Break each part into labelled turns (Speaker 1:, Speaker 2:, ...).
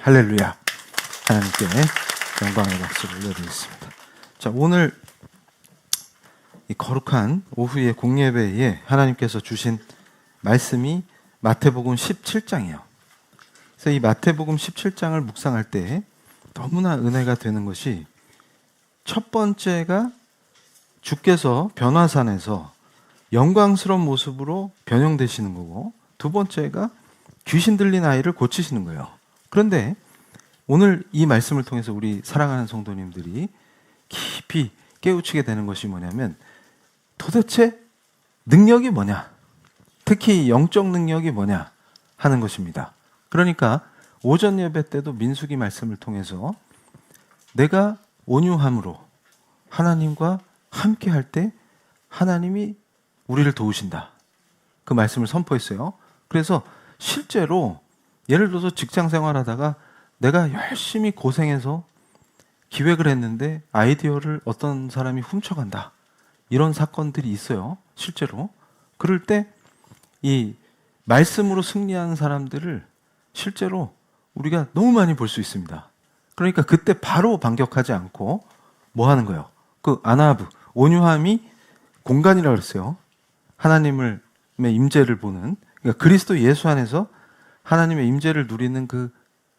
Speaker 1: 할렐루야. 하나님께 영광의 박수를 올려드리겠습니다. 자, 오늘 이 거룩한 오후의 공예배에 하나님께서 주신 말씀이 마태복음 17장이에요. 그래서 이 마태복음 17장을 묵상할 때 너무나 은혜가 되는 것이, 첫 번째가 주께서 변화산에서 영광스러운 모습으로 변형되시는 거고, 두 번째가 귀신 들린 아이를 고치시는 거예요. 그런데 오늘 이 말씀을 통해서 우리 사랑하는 성도님들이 깊이 깨우치게 되는 것이 뭐냐면, 도대체 능력이 뭐냐, 특히 영적 능력이 뭐냐 하는 것입니다. 그러니까 오전 예배 때도 민수기 말씀을 통해서 내가 온유함으로 하나님과 함께 할 때 하나님이 우리를 도우신다, 그 말씀을 선포했어요. 그래서 실제로 예를 들어서 직장 생활하다가 내가 열심히 고생해서 기획을 했는데 아이디어를 어떤 사람이 훔쳐간다, 이런 사건들이 있어요, 실제로. 그럴 때 이 말씀으로 승리하는 사람들을 실제로 우리가 너무 많이 볼 수 있습니다. 그러니까 그때 바로 반격하지 않고 뭐 하는 거예요? 그 아나브, 온유함이 공간이라고 그랬어요. 하나님의 임재를 보는, 그러니까 그리스도 예수 안에서 하나님의 임재를 누리는 그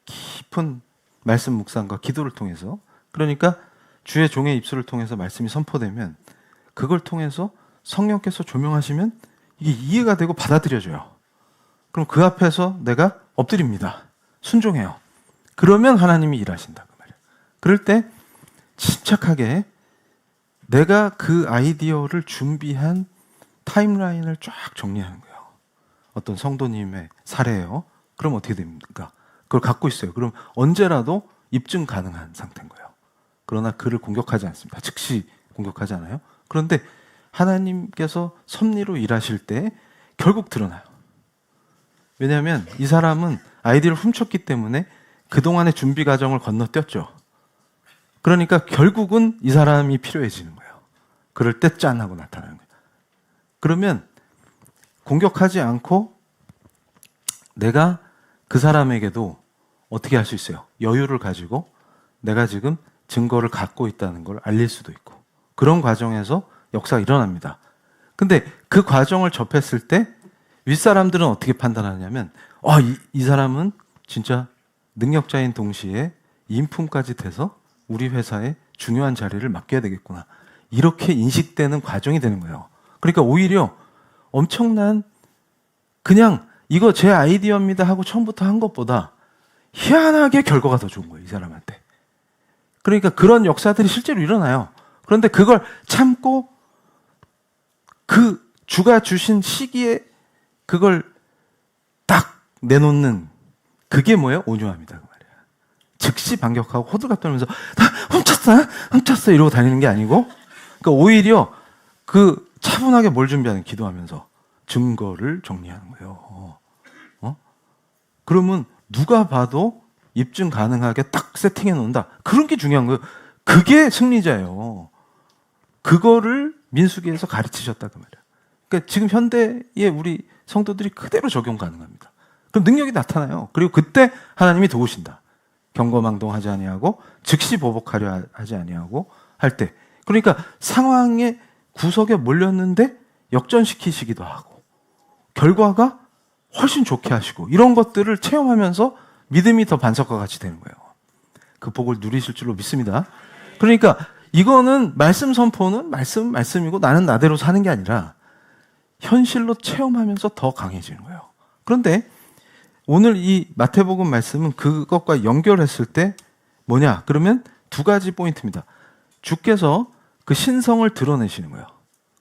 Speaker 1: 깊은 말씀 묵상과 기도를 통해서, 그러니까 주의 종의 입술을 통해서 말씀이 선포되면 그걸 통해서 성령께서 조명하시면 이게 이해가 되고 받아들여져요. 그럼 그 앞에서 내가 엎드립니다. 순종해요. 그러면 하나님이 일하신다, 그 말이에요. 그럴 때 침착하게 내가 그 아이디어를 준비한 타임라인을 쫙 정리하는 거예요. 어떤 성도님의 사례예요. 그럼 어떻게 됩니까? 그걸 갖고 있어요. 그럼 언제라도 입증 가능한 상태인 거예요. 그러나 그를 공격하지 않습니다. 즉시 공격하지 않아요. 그런데 하나님께서 섭리로 일하실 때 결국 드러나요. 왜냐하면 이 사람은 아이디어를 훔쳤기 때문에 그동안의 준비 과정을 건너뛰었죠. 그러니까 결국은 이 사람이 필요해지는 거예요. 그럴 때 짠 하고 나타나는 거예요. 그러면 공격하지 않고 내가 그 사람에게도 어떻게 할 수 있어요? 여유를 가지고 내가 지금 증거를 갖고 있다는 걸 알릴 수도 있고, 그런 과정에서 역사가 일어납니다. 근데 그 과정을 접했을 때 윗사람들은 어떻게 판단하냐면, 이 사람은 진짜 능력자인 동시에 인품까지 돼서 우리 회사에 중요한 자리를 맡겨야 되겠구나, 이렇게 인식되는 과정이 되는 거예요. 그러니까 오히려 엄청난, 그냥 이거 제 아이디어입니다 하고 처음부터 한 것보다 희한하게 결과가 더 좋은 거예요, 이 사람한테. 그러니까 그런 역사들이 실제로 일어나요. 그런데 그걸 참고 그 주가 주신 시기에 그걸 딱 내놓는, 그게 뭐예요? 온유함이다, 그 말이야. 즉시 반격하고 호들갑 떨면서 나 훔쳤어 이러고 다니는 게 아니고, 그러니까 오히려 그 차분하게 뭘 준비하는, 기도하면서 증거를 정리하는 거예요. 그러면 누가 봐도 입증 가능하게 딱 세팅해 놓는다. 그런 게 중요한 거예요. 그게 승리자예요. 그거를 민수기에서 가르치셨다, 그 말이야. 그러니까 지금 현대의 우리 성도들이 그대로 적용 가능합니다. 그럼 능력이 나타나요. 그리고 그때 하나님이 도우신다. 경거망동하지 아니하고 즉시 보복하려 하지 아니하고 할 때, 그러니까 상황의 구석에 몰렸는데 역전시키시기도 하고 결과가 훨씬 좋게 하시고, 이런 것들을 체험하면서 믿음이 더 반석과 같이 되는 거예요. 그 복을 누리실 줄로 믿습니다. 그러니까 이거는 말씀 선포는 말씀이고 나는 나대로 사는 게 아니라 현실로 체험하면서 더 강해지는 거예요. 그런데 오늘 이 마태복음 말씀은 그것과 연결했을 때 뭐냐? 그러면 두 가지 포인트입니다. 주께서 그 신성을 드러내시는 거예요.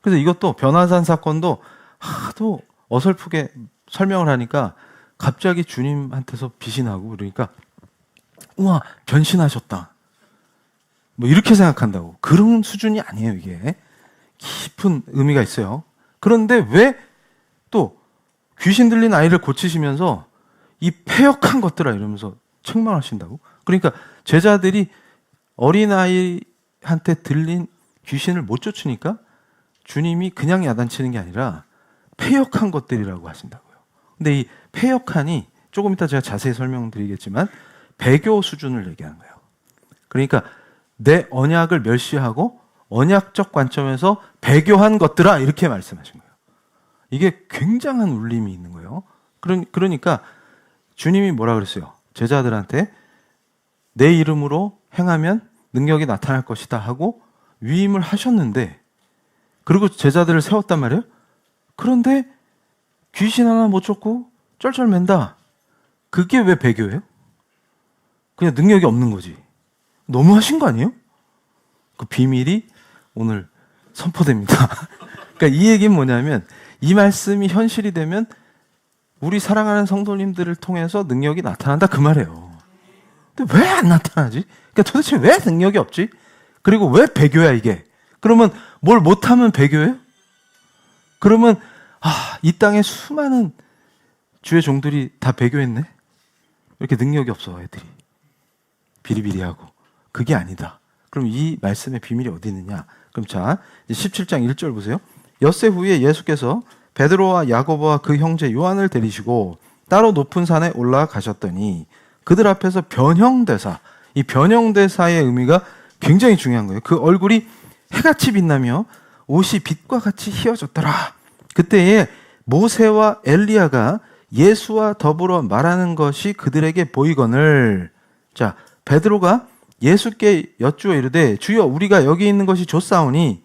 Speaker 1: 그래서 이것도 변화산 사건도 하도 어설프게 설명을 하니까 갑자기 주님한테서 빛이 나고, 그러니까 우와, 변신하셨다, 뭐 이렇게 생각한다고. 그런 수준이 아니에요. 이게 깊은 의미가 있어요. 그런데 왜 또 귀신 들린 아이를 고치시면서 이 패역한 것들아 이러면서 책망하신다고? 그러니까 제자들이 어린아이한테 들린 귀신을 못 쫓으니까 주님이 그냥 야단치는 게 아니라 패역한 것들이라고 하신다고요. 근데 이 패역하니 조금 이따 제가 자세히 설명드리겠지만, 배교 수준을 얘기하는 거예요. 그러니까 내 언약을 멸시하고 언약적 관점에서 배교한 것들아, 이렇게 말씀하신 거예요. 이게 굉장한 울림이 있는 거예요. 그러니까 주님이 뭐라 그랬어요? 제자들한테 내 이름으로 행하면 능력이 나타날 것이다 하고 위임을 하셨는데, 그리고 제자들을 세웠단 말이에요. 그런데 귀신 하나 못 쫓고 쩔쩔맨다. 그게 왜 배교예요? 그냥 능력이 없는 거지. 너무 하신 거 아니에요? 그 비밀이 오늘 선포됩니다. 그러니까 이 얘기는 뭐냐면, 이 말씀이 현실이 되면 우리 사랑하는 성도님들을 통해서 능력이 나타난다, 그 말이에요. 근데 왜 안 나타나지? 그러니까 도대체 왜 능력이 없지? 그리고 왜 배교야 이게? 그러면 뭘 못하면 배교예요? 그러면 이 땅에 수많은 주의 종들이 다 배교했네? 이렇게 능력이 없어 애들이. 비리비리하고. 그게 아니다. 그럼 이 말씀의 비밀이 어디 있느냐? 그럼 자, 17장 1절 보세요. 엿새 후에 예수께서 베드로와 야고보와 그 형제 요한을 데리시고 따로 높은 산에 올라가셨더니 그들 앞에서 변형대사, 이 변형대사의 의미가 굉장히 중요한 거예요. 그 얼굴이 해같이 빛나며 옷이 빛과 같이 희어졌더라. 그때에 모세와 엘리야가 예수와 더불어 말하는 것이 그들에게 보이거늘. 자, 베드로가 예수께 여쭈어 이르되 주여, 우리가 여기 있는 것이 좋사오니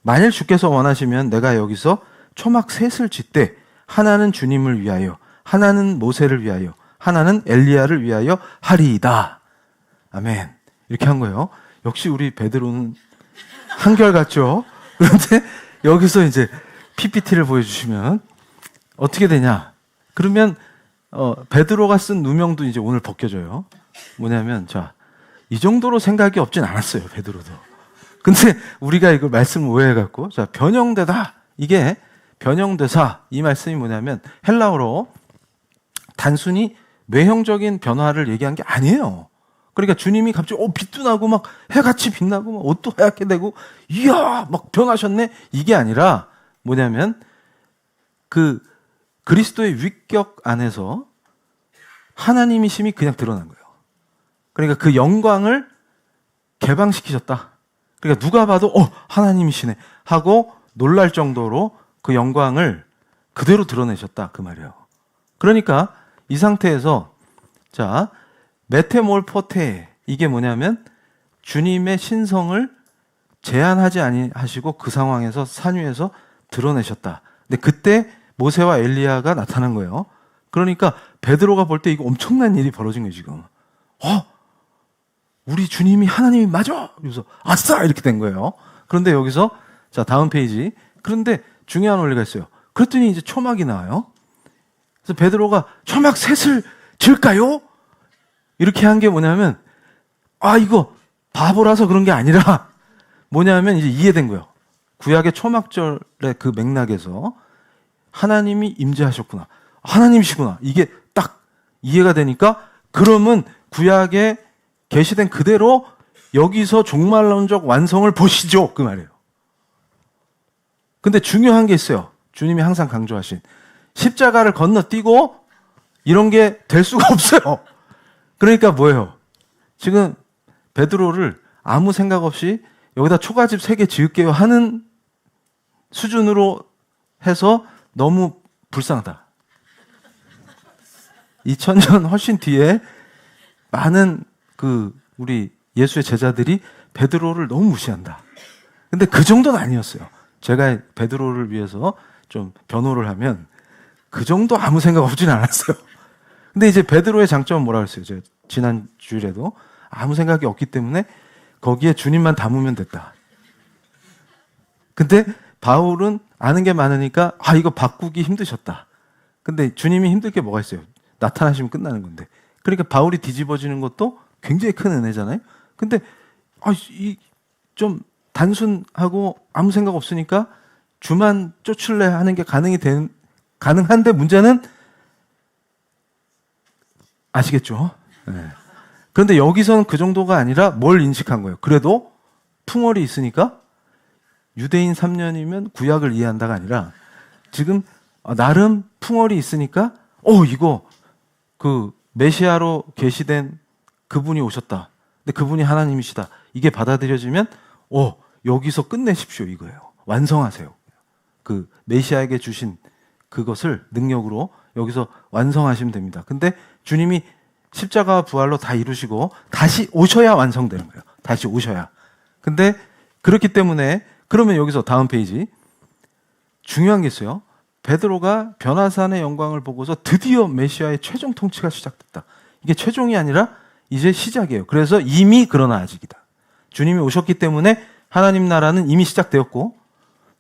Speaker 1: 만일 주께서 원하시면 내가 여기서 초막 셋을 짓되 하나는 주님을 위하여, 하나는 모세를 위하여, 하나는 엘리야를 위하여 하리이다. 아멘. 이렇게 한 거예요. 역시 우리 베드로는 한결같죠. 그런데 여기서 이제 PPT를 보여주시면 어떻게 되냐? 그러면 베드로가 쓴 누명도 이제 오늘 벗겨져요. 뭐냐면, 자, 이 정도로 생각이 없진 않았어요, 베드로도. 근데 우리가 이걸 말씀을 오해해갖고, 자, 변형되다. 이게 변형대사, 이 말씀이 뭐냐면 헬라어로 단순히 외형적인 변화를 얘기한 게 아니에요. 그러니까 주님이 갑자기 빛도 나고 막 해같이 빛나고 막 옷도 하얗게 되고 이야 막 변하셨네, 이게 아니라 뭐냐면 그 그리스도의 위격 안에서 하나님이심이 그냥 드러난 거예요. 그러니까 그 영광을 개방시키셨다. 그러니까 누가 봐도 하나님이시네 하고 놀랄 정도로 그 영광을 그대로 드러내셨다, 그 말이에요. 그러니까 이 상태에서, 자, 메테몰포테, 이게 뭐냐면 주님의 신성을 제한하지 아니하시고 그 상황에서 산 위에서 드러내셨다. 근데 그때 모세와 엘리야가 나타난 거예요. 그러니까 베드로가 볼 때 이거 엄청난 일이 벌어진 거예요, 지금. 우리 주님이 하나님이 맞아! 그래서 아싸! 이렇게 된 거예요. 그런데 여기서, 자, 다음 페이지. 그런데 중요한 원리가 있어요. 그랬더니 이제 초막이 나와요. 그래서 베드로가 초막 셋을 지을까요? 이렇게 한 게 뭐냐면, 이거 바보라서 그런 게 아니라 뭐냐면 이제 이해된 거예요. 구약의 초막절의 그 맥락에서 하나님이 임재하셨구나, 하나님이시구나, 이게 딱 이해가 되니까, 그러면 구약에 계시된 그대로 여기서 종말론적 완성을 보시죠, 그 말이에요. 근데 중요한 게 있어요. 주님이 항상 강조하신 십자가를 건너뛰고 이런 게 될 수가 없어요. 그러니까 뭐예요? 지금 베드로를 아무 생각 없이 여기다 초가집 3개 지을게요 하는 수준으로 해서 너무 불쌍하다. 2000년 훨씬 뒤에 많은 우리 예수의 제자들이 베드로를 너무 무시한다. 근데 그 정도는 아니었어요. 제가 베드로를 위해서 좀 변호를 하면 그 정도 아무 생각 없진 않았어요. 근데 이제 베드로의 장점은 뭐라 그랬어요? 제가 지난 주일에도 아무 생각이 없기 때문에 거기에 주님만 담으면 됐다. 근데 바울은 아는 게 많으니까 이거 바꾸기 힘드셨다. 근데 주님이 힘들 게 뭐가 있어요? 나타나시면 끝나는 건데. 그러니까 바울이 뒤집어지는 것도 굉장히 큰 은혜잖아요. 근데 좀 단순하고 아무 생각 없으니까 주만 쫓을래 하는 게 가능한데 문제는 아시겠죠? 네. 그런데 여기서는 그 정도가 아니라 뭘 인식한 거예요? 그래도 풍월이 있으니까 유대인 3년이면 구약을 이해한다가 아니라 지금 나름 풍월이 있으니까 이거 그 메시아로 계시된 그분이 오셨다. 근데 그분이 하나님이시다. 이게 받아들여지면 여기서 끝내십시오 이거예요. 완성하세요. 그 메시아에게 주신 그것을 능력으로 여기서 완성하시면 됩니다. 근데 주님이 십자가와 부활로 다 이루시고 다시 오셔야 완성되는 거예요. 다시 오셔야. 근데 그렇기 때문에 그러면 여기서 다음 페이지 중요한 게 있어요. 베드로가 변화산의 영광을 보고서 드디어 메시아의 최종 통치가 시작됐다. 이게 최종이 아니라 이제 시작이에요. 그래서 이미 그러나 아직이다. 주님이 오셨기 때문에 하나님 나라는 이미 시작되었고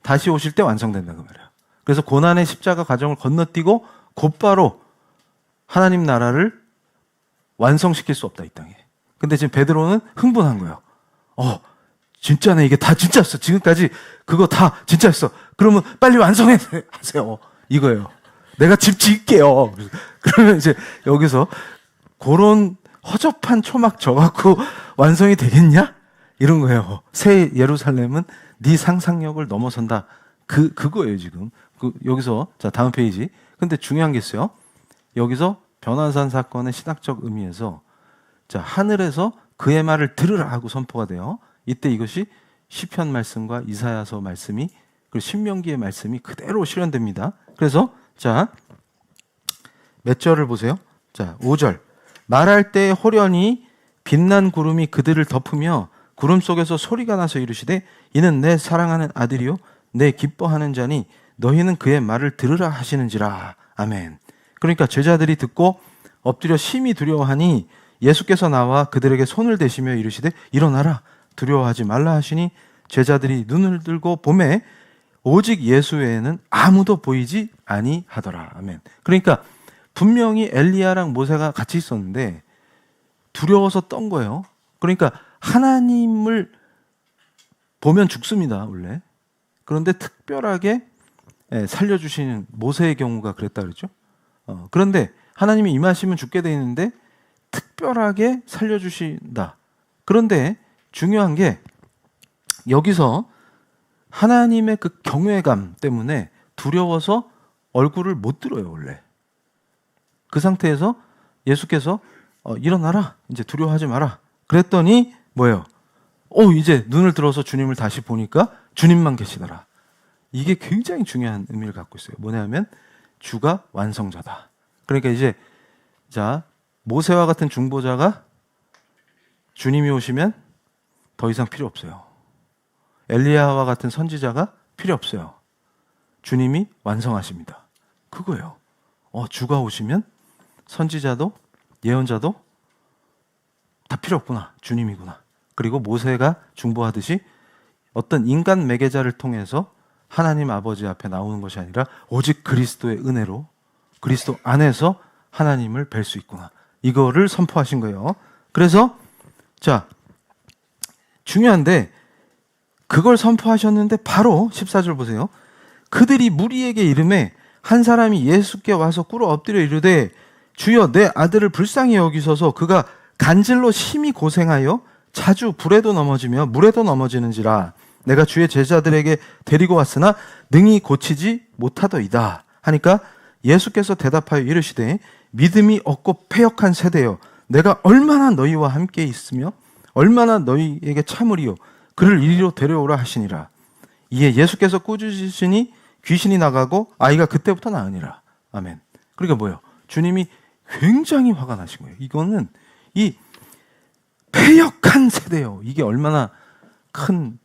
Speaker 1: 다시 오실 때 완성된다 그 말이에요. 그래서 고난의 십자가 과정을 건너뛰고 곧바로 하나님 나라를 완성시킬 수 없다 이 땅에. 근데 지금 베드로는 흥분한 거예요. 진짜네. 이게 다 진짜였어. 지금까지 그거 다 진짜였어. 그러면 빨리 완성하세요. 이거예요. 내가 집 지을게요. 그러면 이제 여기서 그런 허접한 초막 져갖고 완성이 되겠냐? 이런 거예요. 새 예루살렘은 네 상상력을 넘어선다. 그거예요 지금. 여기서 자 다음 페이지. 근데 중요한 게 있어요. 여기서 변화산 사건의 신학적 의미에서 자 하늘에서 그의 말을 들으라 하고 선포가 돼요. 이때 이것이 시편 말씀과 이사야서 말씀이 그리고 신명기의 말씀이 그대로 실현됩니다. 그래서 자 몇 절을 보세요. 자 5절 말할 때 호련히 빛난 구름이 그들을 덮으며 구름 속에서 소리가 나서 이르시되 이는 내 사랑하는 아들이요 내 기뻐하는 자니 너희는 그의 말을 들으라 하시는지라. 아멘. 그러니까 제자들이 듣고 엎드려 심히 두려워하니 예수께서 나와 그들에게 손을 대시며 이르시되 일어나라 두려워하지 말라 하시니 제자들이 눈을 들고 보매 오직 예수 외에는 아무도 보이지 아니하더라. 아멘. 그러니까 분명히 엘리야랑 모세가 같이 있었는데 두려워서 떤 거예요. 그러니까 하나님을 보면 죽습니다 원래. 그런데 특별하게 살려주시는 모세의 경우가 그랬다 그랬죠. 그런데 하나님이 임하시면 죽게 돼 있는데 특별하게 살려주신다. 그런데 중요한 게 여기서 하나님의 그 경외감 때문에 두려워서 얼굴을 못 들어요 원래. 그 상태에서 예수께서 일어나라 이제 두려워하지 마라 그랬더니 뭐예요? 이제 눈을 들어서 주님을 다시 보니까 주님만 계시더라. 이게 굉장히 중요한 의미를 갖고 있어요. 뭐냐면 주가 완성자다. 그러니까 이제 자 모세와 같은 중보자가 주님이 오시면 더 이상 필요 없어요. 엘리야와 같은 선지자가 필요 없어요. 주님이 완성하십니다. 그거예요. 주가 오시면 선지자도 예언자도 다 필요 없구나. 주님이구나. 그리고 모세가 중보하듯이 어떤 인간 매개자를 통해서 하나님 아버지 앞에 나오는 것이 아니라 오직 그리스도의 은혜로 그리스도 안에서 하나님을 뵐 수 있구나. 이거를 선포하신 거예요. 그래서 자 중요한데 그걸 선포하셨는데 바로 14절 보세요. 그들이 무리에게 이르매 한 사람이 예수께 와서 꿇어 엎드려 이르되 주여 내 아들을 불쌍히 여기소서 그가 간질로 심히 고생하여 자주 불에도 넘어지며 물에도 넘어지는지라 내가 주의 제자들에게 데리고 왔으나 능히 고치지 못하더이다 하니까 예수께서 대답하여 이르시되 믿음이 없고 패역한 세대여 내가 얼마나 너희와 함께 있으며 얼마나 너희에게 참으리요 그를 이리로 데려오라 하시니라. 이에 예수께서 꾸짖으시니 귀신이 나가고 아이가 그때부터 나으니라. 아멘. 그러니까 뭐예요? 주님이 굉장히 화가 나신 거예요. 이거는 이 패역한 세대요. 이게 얼마나 큰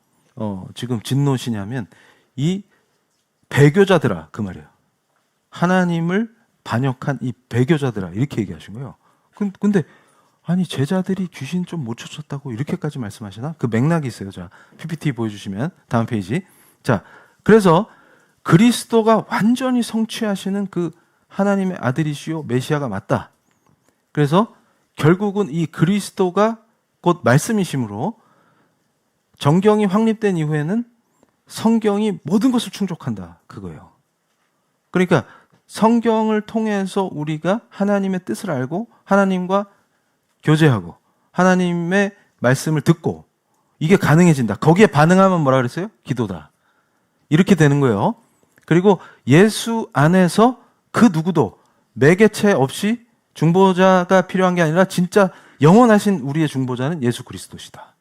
Speaker 1: 지금 진노시냐면 이 배교자들아 그 말이에요. 하나님을 반역한 이 배교자들아 이렇게 얘기하신 거예요. 근데 아니 제자들이 귀신 좀 못 쫓았다고 이렇게까지 말씀하시나? 그 맥락이 있어요. 자 PPT 보여주시면 다음 페이지. 자 그래서 그리스도가 완전히 성취하시는 그 하나님의 아들이시요 메시아가 맞다. 그래서 결국은 이 그리스도가 곧 말씀이심으로 정경이 확립된 이후에는 성경이 모든 것을 충족한다. 그거예요. 그러니까 성경을 통해서 우리가 하나님의 뜻을 알고 하나님과 교제하고 하나님의 말씀을 듣고 이게 가능해진다. 거기에 반응하면 뭐라 그랬어요? 기도다. 이렇게 되는 거예요. 그리고 예수 안에서 그 누구도 매개체 없이 중보자가 필요한 게 아니라 진짜 영원하신 우리의 중보자는 예수 그리스도시다.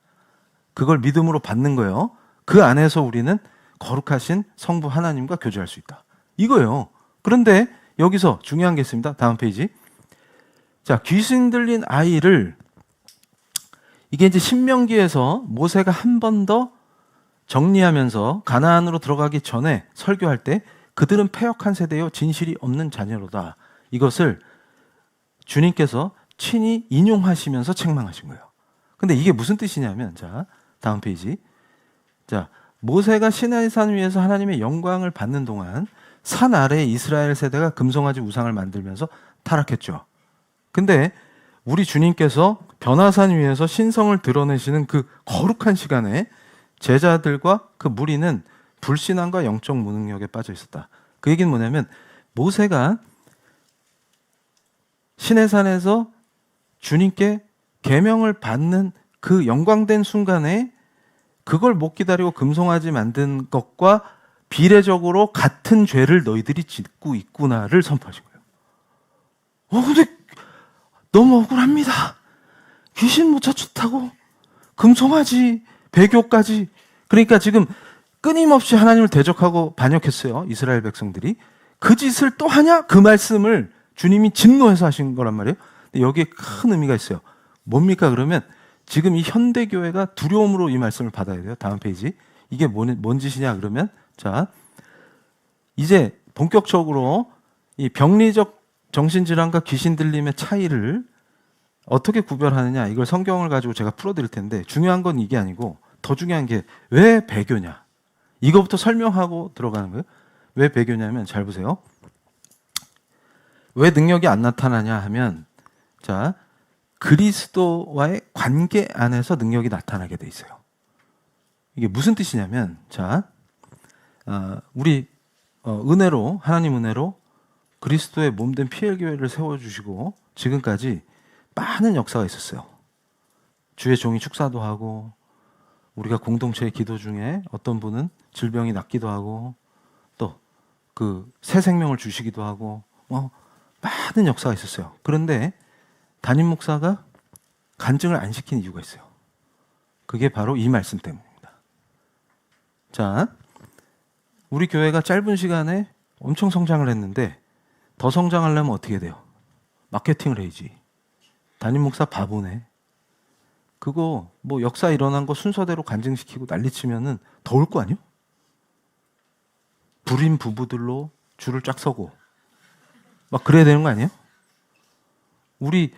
Speaker 1: 그걸 믿음으로 받는 거예요. 그 안에서 우리는 거룩하신 성부 하나님과 교제할 수 있다. 이거예요. 그런데 여기서 중요한 게 있습니다. 다음 페이지. 자, 귀신 들린 아이를, 이게 이제 신명기에서 모세가 한 번 더 정리하면서 가나안으로 들어가기 전에 설교할 때 그들은 패역한 세대요 진실이 없는 자녀로다. 이것을 주님께서 친히 인용하시면서 책망하신 거예요. 근데 이게 무슨 뜻이냐면, 자, 다음 페이지. 자, 모세가 시내산 위에서 하나님의 영광을 받는 동안 산 아래 이스라엘 세대가 금송아지 우상을 만들면서 타락했죠. 근데 우리 주님께서 변화산 위에서 신성을 드러내시는 그 거룩한 시간에 제자들과 그 무리는 불신앙과 영적 무능력에 빠져 있었다. 그 얘기는 뭐냐면, 모세가 시내산에서 주님께 계명을 받는 그 영광된 순간에 그걸 못 기다리고 금송아지 만든 것과 비례적으로 같은 죄를 너희들이 짓고 있구나를 선포하신 거예요. 근데 너무 억울합니다. 귀신 못 쫓았다고 금송아지 배교까지. 그러니까 지금 끊임없이 하나님을 대적하고 반역했어요. 이스라엘 백성들이. 그 짓을 또 하냐? 그 말씀을 주님이 진노해서 하신 거란 말이에요. 근데 여기에 큰 의미가 있어요. 뭡니까 그러면? 지금 이 현대교회가 두려움으로 이 말씀을 받아야 돼요. 다음 페이지. 이게 뭔 짓이냐 그러면, 자, 이제 본격적으로 이 병리적 정신질환과 귀신 들림의 차이를 어떻게 구별하느냐, 이걸 성경을 가지고 제가 풀어드릴 텐데, 중요한 건 이게 아니고 더 중요한 게 왜 배교냐, 이거부터 설명하고 들어가는 거예요. 왜 배교냐면, 잘 보세요. 왜 능력이 안 나타나냐 하면, 자, 그리스도와의 관계 안에서 능력이 나타나게 돼 있어요. 이게 무슨 뜻이냐면, 자, 우리 은혜로, 하나님 은혜로 그리스도의 몸된 PL교회를 세워주시고 지금까지 많은 역사가 있었어요. 주의 종이 축사도 하고, 우리가 공동체의 기도 중에 어떤 분은 질병이 낫기도 하고, 또 그 새 생명을 주시기도 하고, 많은 역사가 있었어요. 그런데 담임 목사가 간증을 안 시킨 이유가 있어요. 그게 바로 이 말씀 때문입니다. 자, 우리 교회가 짧은 시간에 엄청 성장을 했는데 더 성장하려면 어떻게 돼요? 마케팅을 해야지. 담임 목사 바보네. 그거 뭐 역사 일어난 거 순서대로 간증시키고 난리치면은 더 올 거 아니요? 불임 부부들로 줄을 쫙 서고 막 그래야 되는 거 아니에요? 우리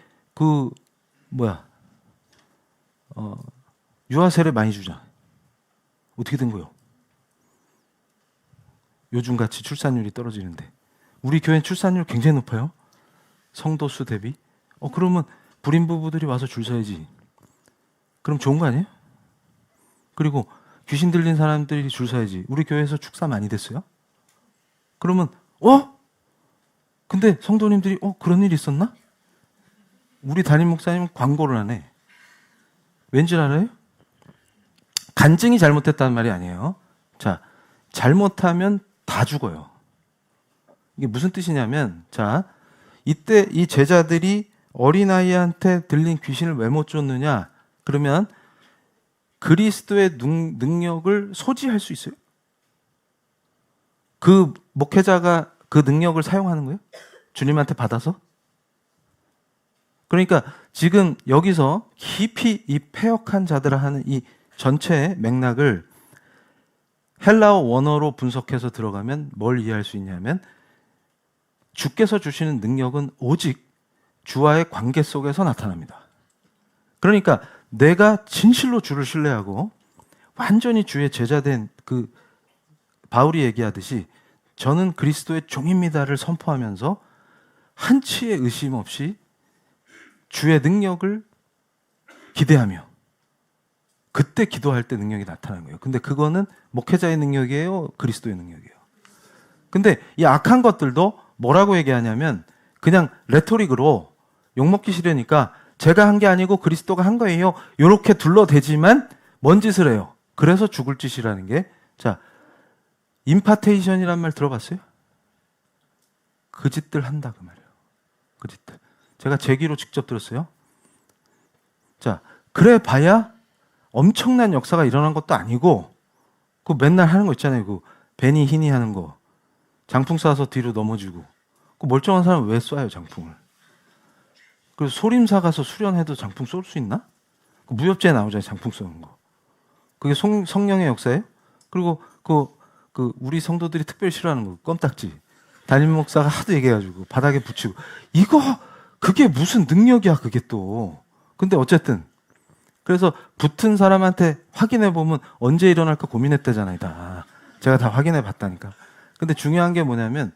Speaker 1: 유아 세례 많이 주자. 어떻게 된 거예요? 요즘같이 출산율이 떨어지는데. 우리 교회 출산율 굉장히 높아요. 성도 수 대비. 그러면 불임 부부들이 와서 줄 서야지. 그럼 좋은 거 아니에요? 그리고 귀신 들린 사람들이 줄 서야지. 우리 교회에서 축사 많이 됐어요? 그러면 근데 성도님들이 그런 일이 있었나? 우리 담임 목사님은 광고를 하네. 왠지 알아요? 간증이 잘못했다는 말이 아니에요. 자, 잘못하면 다 죽어요. 이게 무슨 뜻이냐면, 자, 이때 이 제자들이 어린아이한테 들린 귀신을 왜 못 쫓느냐? 그러면 그리스도의 능력을 소지할 수 있어요? 그 목회자가 그 능력을 사용하는 거예요? 주님한테 받아서? 그러니까 지금 여기서 깊이 이 패역한 자들을 하는 이 전체의 맥락을 헬라어 원어로 분석해서 들어가면 뭘 이해할 수 있냐면, 주께서 주시는 능력은 오직 주와의 관계 속에서 나타납니다. 그러니까 내가 진실로 주를 신뢰하고 완전히 주의 제자된 그 바울이 얘기하듯이 저는 그리스도의 종입니다를 선포하면서 한치의 의심 없이 주의 능력을 기대하며 그때 기도할 때 능력이 나타나는 거예요. 근데 그거는 목회자의 능력이에요? 그리스도의 능력이에요? 근데 이 악한 것들도 뭐라고 얘기하냐면 그냥 레토릭으로 욕먹기 싫으니까 제가 한 게 아니고 그리스도가 한 거예요. 이렇게 둘러대지만 뭔 짓을 해요? 그래서 죽을 짓이라는 게, 자, 임파테이션이란 말 들어봤어요? 그 짓들 한다 그 말이에요. 그 짓들. 제가 제 귀로 직접 들었어요. 자, 그래 봐야 엄청난 역사가 일어난 것도 아니고, 그 맨날 하는 거 있잖아요. 그 베니 히니 하는 거. 장풍 쏴서 뒤로 넘어지고. 그 멀쩡한 사람은 왜 쏴요, 장풍을? 그래서 소림사 가서 수련해도 장풍 쏠 수 있나? 그 무협지에 나오잖아요, 장풍 쏘는 거. 그게 성령의 역사예요? 그리고 그 우리 성도들이 특별히 싫어하는 거, 껌딱지. 담임 목사가 하도 얘기해가지고 바닥에 붙이고. 그게 무슨 능력이야, 그게 또. 근데 어쨌든. 그래서 붙은 사람한테 확인해 보면 언제 일어날까 고민했다잖아요, 다. 제가 다 확인해 봤다니까. 근데 중요한 게 뭐냐면,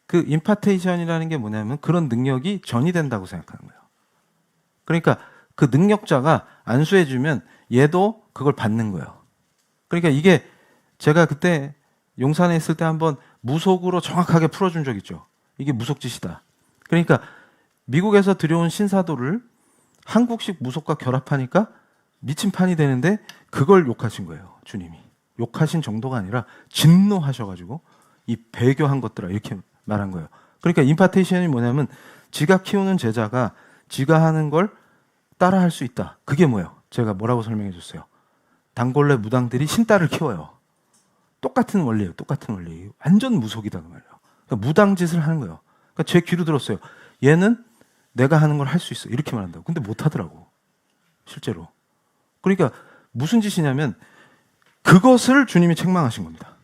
Speaker 1: 그 임파테이션이라는 게 뭐냐면 그런 능력이 전이된다고 생각하는 거예요. 그러니까 그 능력자가 안수해주면 얘도 그걸 받는 거예요. 그러니까 이게 제가 그때 용산에 있을 때 한번 무속으로 정확하게 풀어준 적 있죠. 이게 무속짓이다. 그러니까 미국에서 들여온 신사도를 한국식 무속과 결합하니까 미친 판이 되는데 그걸 욕하신 거예요, 주님이. 욕하신 정도가 아니라 진노하셔가지고 이 배교한 것들아 이렇게 말한 거예요. 그러니까 임파테이션이 뭐냐면 지가 키우는 제자가 지가 하는 걸 따라 할 수 있다. 그게 뭐예요? 제가 뭐라고 설명해 줬어요? 단골레 무당들이 신딸을 키워요. 똑같은 원리예요. 똑같은 원리. 완전 무속이다 그 말이에요. 그러니까 무당짓을 하는 거예요. 그러니까 제 귀로 들었어요. 얘는 내가 하는 걸 할 수 있어. 이렇게 말한다고. 근데 못 하더라고. 실제로. 그러니까 무슨 짓이냐면 그것을 주님이 책망하신 겁니다.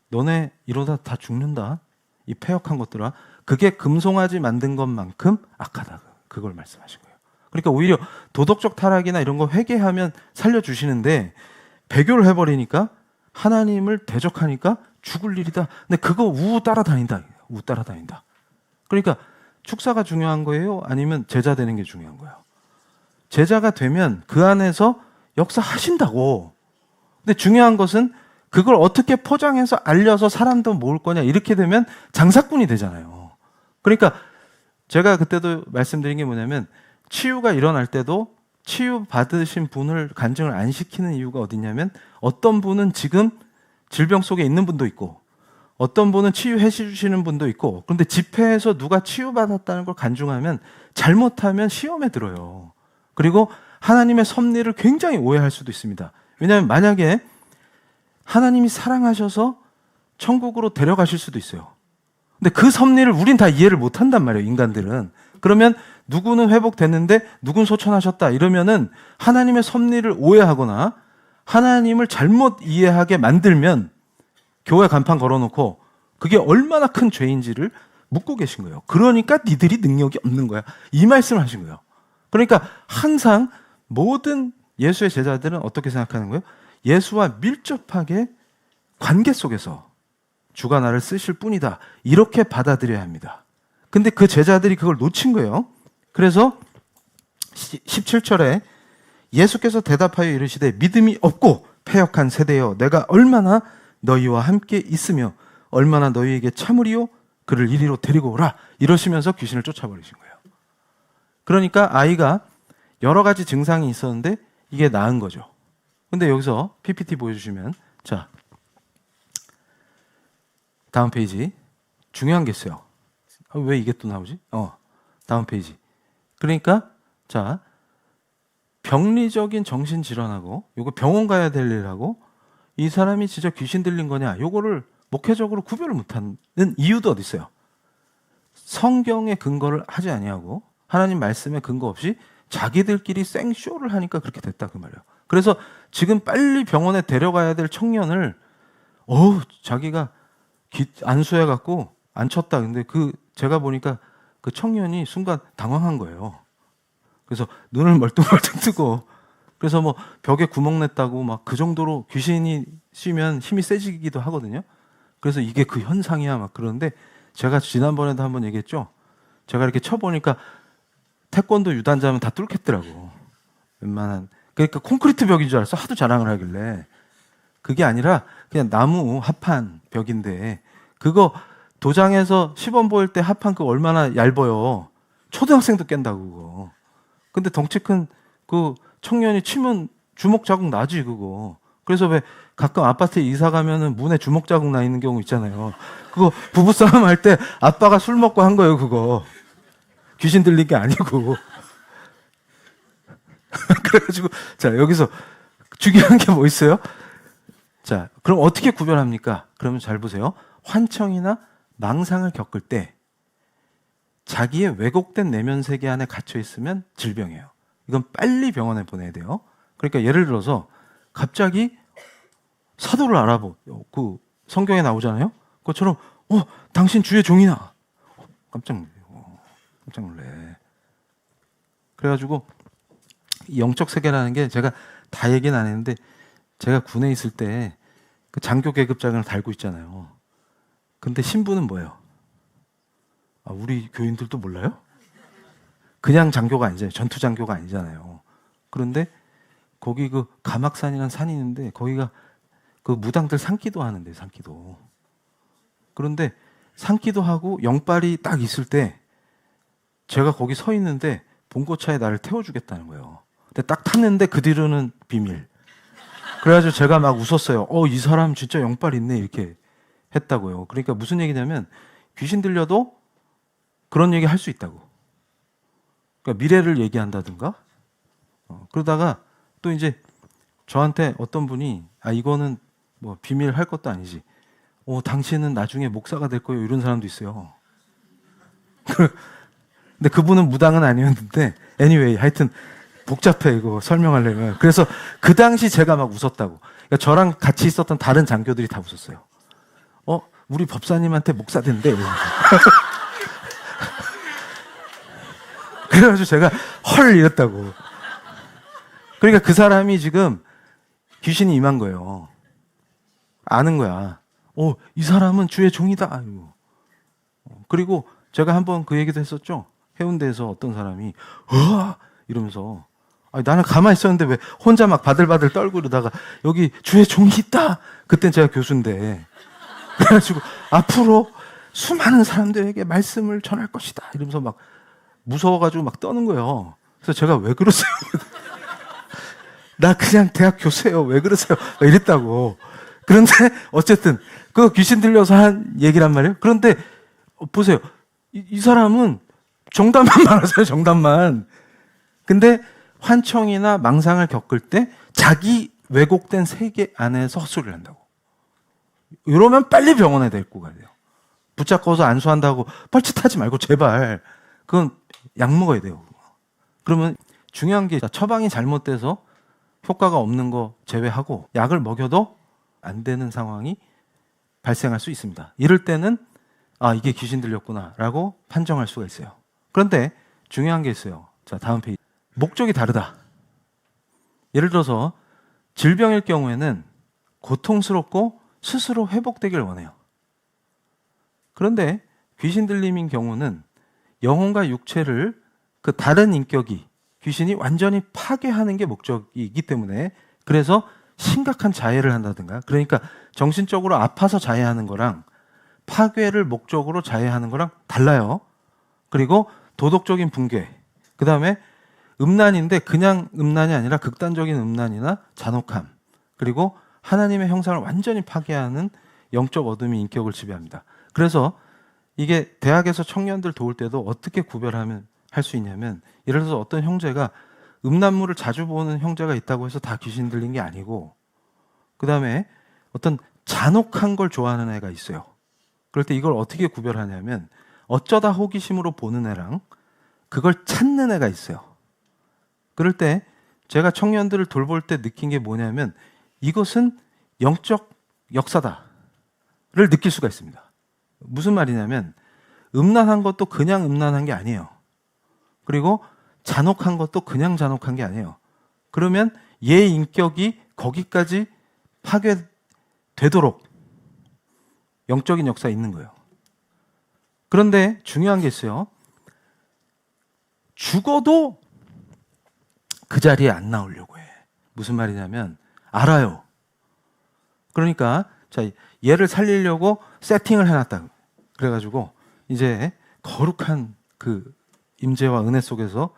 Speaker 1: 너네 이러다 다 죽는다. 이 패역한 것들아. 그게 금송아지 만든 것만큼 악하다. 그걸 말씀하신 거예요. 그러니까 오히려 도덕적 타락이나 이런 거 회개하면 살려주시는데 배교를 해버리니까 하나님을 대적하니까 죽을 일이다. 근데 그거 우 따라다닌다. 우 따라다닌다. 그러니까 축사가 중요한 거예요? 아니면 제자 되는 게 중요한 거예요? 제자가 되면 그 안에서 역사하신다고. 근데 중요한 것은 그걸 어떻게 포장해서 알려서 사람도 모을 거냐. 이렇게 되면 장사꾼이 되잖아요. 그러니까 제가 그때도 말씀드린 게 뭐냐면 치유가 일어날 때도 치유 받으신 분을 간증을 안 시키는 이유가 어디냐면 어떤 분은 지금 질병 속에 있는 분도 있고 어떤 분은 치유해 주시는 분도 있고 그런데 집회에서 누가 치유받았다는 걸 간증하면 잘못하면 시험에 들어요. 그리고 하나님의 섭리를 굉장히 오해할 수도 있습니다. 왜냐하면 만약에 하나님이 사랑하셔서 천국으로 데려가실 수도 있어요. 근데 그 섭리를 우린 다 이해를 못한단 말이에요, 인간들은. 그러면 누구는 회복됐는데 누군 소천하셨다 이러면은 하나님의 섭리를 오해하거나 하나님을 잘못 이해하게 만들면 교회 간판 걸어놓고 그게 얼마나 큰 죄인지를 묻고 계신 거예요. 그러니까 니들이 능력이 없는 거야. 이 말씀을 하신 거예요. 그러니까 항상 모든 예수의 제자들은 어떻게 생각하는 거예요? 예수와 밀접하게 관계 속에서 주가 나를 쓰실 뿐이다. 이렇게 받아들여야 합니다. 근데 그 제자들이 그걸 놓친 거예요. 그래서 17절에 예수께서 대답하여 이르시되 믿음이 없고 패역한 세대여 내가 얼마나 너희와 함께 있으며 얼마나 너희에게 참으리요 그를 이리로 데리고 오라 이러시면서 귀신을 쫓아버리신 거예요. 그러니까 아이가 여러 가지 증상이 있었는데 이게 나은 거죠. 근데 여기서 PPT 보여주시면 자 다음 페이지 중요한 게 있어요. 왜 이게 또 나오지? 다음 페이지. 그러니까 자 병리적인 정신질환하고 요거 병원 가야 될 일하고 이 사람이 진짜 귀신 들린 거냐 요거를 목회적으로 구별을 못하는 이유도 어디 있어요? 성경의 근거를 하지 아니하고 하나님 말씀에 근거 없이 자기들끼리 생쇼를 하니까 그렇게 됐다 그 말이에요. 그래서 지금 빨리 병원에 데려가야 될 청년을 자기가 안수해갖고 안 쳤다. 근데 제가 보니까 그 청년이 순간 당황한 거예요. 그래서 눈을 멀뚱멀뚱 뜨고 그래서 뭐 벽에 구멍 냈다고 막 그 정도로 귀신이 쉬면 힘이 세지기도 하거든요. 그래서 이게 그 현상이야 막 그러는데 제가 지난번에도 한번 얘기했죠. 제가 이렇게 쳐보니까 태권도 유단자면 다 뚫겠더라고. 웬만한. 그러니까 콘크리트 벽인 줄 알았어. 하도 자랑을 하길래. 그게 아니라 그냥 나무 합판 벽인데 그거 도장에서 시범 보일 때 합판 그거 얼마나 얇아요. 초등학생도 깬다고 그거. 근데 덩치 큰 그 청년이 치면 주먹 자국 나지 그거. 그래서 왜 가끔 아파트에 이사 가면은 문에 주먹 자국 나 있는 경우 있잖아요. 그거 부부싸움 할 때 아빠가 술 먹고 한 거예요 그거. 귀신 들린 게 아니고. 그래가지고 자 여기서 중요한 게 뭐 있어요? 자 그럼 어떻게 구별합니까? 그러면 잘 보세요. 환청이나 망상을 겪을 때 자기의 왜곡된 내면 세계 안에 갇혀 있으면 질병이에요. 이건 빨리 병원에 보내야 돼요. 그러니까 예를 들어서 갑자기 사도를 알아보 그 성경에 나오잖아요. 그것처럼 당신 주의 종이나 깜짝 놀래요. 깜짝 놀래. 그래가지고 이 영적 세계라는 게 제가 다 얘기는 안 했는데 제가 군에 있을 때 그 장교 계급장을 달고 있잖아요. 근데 신부는 뭐예요? 우리 교인들도 몰라요? 그냥 장교가 아니잖아요. 전투 장교가 아니잖아요. 그런데 거기 그 가막산이라는 산이 있는데 거기가 그 무당들 산기도 하는데 산기도. 그런데 산기도 하고 영빨이 딱 있을 때 제가 거기 서 있는데 봉고차에 나를 태워주겠다는 거예요. 근데 딱 탔는데 그 뒤로는 비밀. 그래가지고 제가 막 웃었어요. 이 사람 진짜 영빨 있네 이렇게 했다고요. 그러니까 무슨 얘기냐면 귀신 들려도 그런 얘기 할 수 있다고. 그러니까 미래를 얘기한다든가. 그러다가 또 이제 저한테 어떤 분이 이거는 뭐 비밀 할 것도 아니지. 당신은 나중에 목사가 될 거예요. 이런 사람도 있어요. 근데 그분은 무당은 아니었는데 anyway 하여튼 복잡해 이거 설명하려면. 그래서 그 당시 제가 막 웃었다고. 그러니까 저랑 같이 있었던 다른 장교들이 다 웃었어요. 우리 법사님한테 목사 된대. 그래가지고 제가 헐 이랬다고. 그러니까 그 사람이 지금 귀신이 임한 거예요. 아는 거야. 이 사람은 주의 종이다. 그리고 제가 한번 그 얘기도 했었죠. 해운대에서 어떤 사람이 이러면서 나는 가만히 있었는데 왜 혼자 막 바들바들 떨고 이러다가 여기 주의 종이 있다. 그땐 제가 교수인데 그래가지고 앞으로 수많은 사람들에게 말씀을 전할 것이다. 이러면서 막 무서워가지고 막 떠는 거예요. 그래서 제가 왜 그러세요? 나 그냥 대학 교수예요. 왜 그러세요? 막 이랬다고. 그런데 어쨌든 그 귀신 들려서 한 얘기란 말이에요. 그런데 보세요. 이 사람은 정답만 말하세요. 정답만. 근데 환청이나 망상을 겪을 때 자기 왜곡된 세계 안에서 헛소리를 한다고. 이러면 빨리 병원에 데리고 가야 돼요. 붙잡고서 안수한다고 뻘짓하지 말고 제발. 그건 약 먹어야 돼요. 그러면 중요한 게 처방이 잘못돼서 효과가 없는 거 제외하고 약을 먹여도 안 되는 상황이 발생할 수 있습니다. 이럴 때는 이게 귀신 들렸구나라고 판정할 수가 있어요. 그런데 중요한 게 있어요. 자, 다음 페이지. 목적이 다르다. 예를 들어서 질병일 경우에는 고통스럽고 스스로 회복되길 원해요. 그런데 귀신 들림인 경우는 영혼과 육체를 그 다른 인격이 귀신이 완전히 파괴하는 게 목적이기 때문에 그래서 심각한 자해를 한다든가 그러니까 정신적으로 아파서 자해하는 거랑 파괴를 목적으로 자해하는 거랑 달라요. 그리고 도덕적인 붕괴 그 다음에 음란인데 그냥 음란이 아니라 극단적인 음란이나 잔혹함 그리고 하나님의 형상을 완전히 파괴하는 영적 어둠이 인격을 지배합니다. 그래서 이게 대학에서 청년들 도울 때도 어떻게 구별하면 할 수 있냐면 예를 들어서 어떤 형제가 음란물을 자주 보는 형제가 있다고 해서 다 귀신 들린 게 아니고 그 다음에 어떤 잔혹한 걸 좋아하는 애가 있어요. 그럴 때 이걸 어떻게 구별하냐면 어쩌다 호기심으로 보는 애랑 그걸 찾는 애가 있어요. 그럴 때 제가 청년들을 돌볼 때 느낀 게 뭐냐면 이것은 영적 역사다를 느낄 수가 있습니다. 무슨 말이냐면 음란한 것도 그냥 음란한 게 아니에요. 그리고 잔혹한 것도 그냥 잔혹한 게 아니에요. 그러면 얘 인격이 거기까지 파괴되도록 영적인 역사가 있는 거예요. 그런데 중요한 게 있어요. 죽어도 그 자리에 안 나오려고 해. 무슨 말이냐면 알아요. 그러니까 자 얘를 살리려고 세팅을 해놨다. 그래가지고 이제 거룩한 그 임재와 은혜 속에서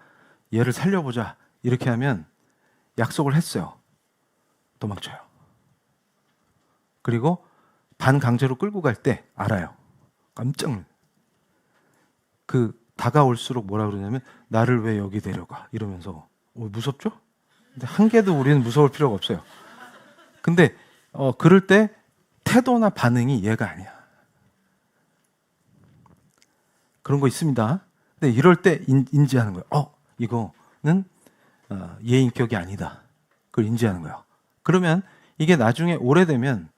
Speaker 1: 얘를 살려보자. 이렇게 하면 약속을 했어요. 도망쳐요. 그리고 반강제로 끌고 갈 때 알아요. 깜짝 놀라요. 다가올수록 뭐라 그러냐면 나를 왜 여기 데려가? 이러면서 무섭죠? 근데 한 개도 우리는 무서울 필요가 없어요. 근데 그럴 때 태도나 반응이 얘가 아니야. 그런 거 있습니다. 근데 이럴 때 인지하는 거예요. 이거는 얘 인격이 아니다. 그걸 인지하는 거예요. 그러면 이게 나중에 오래되면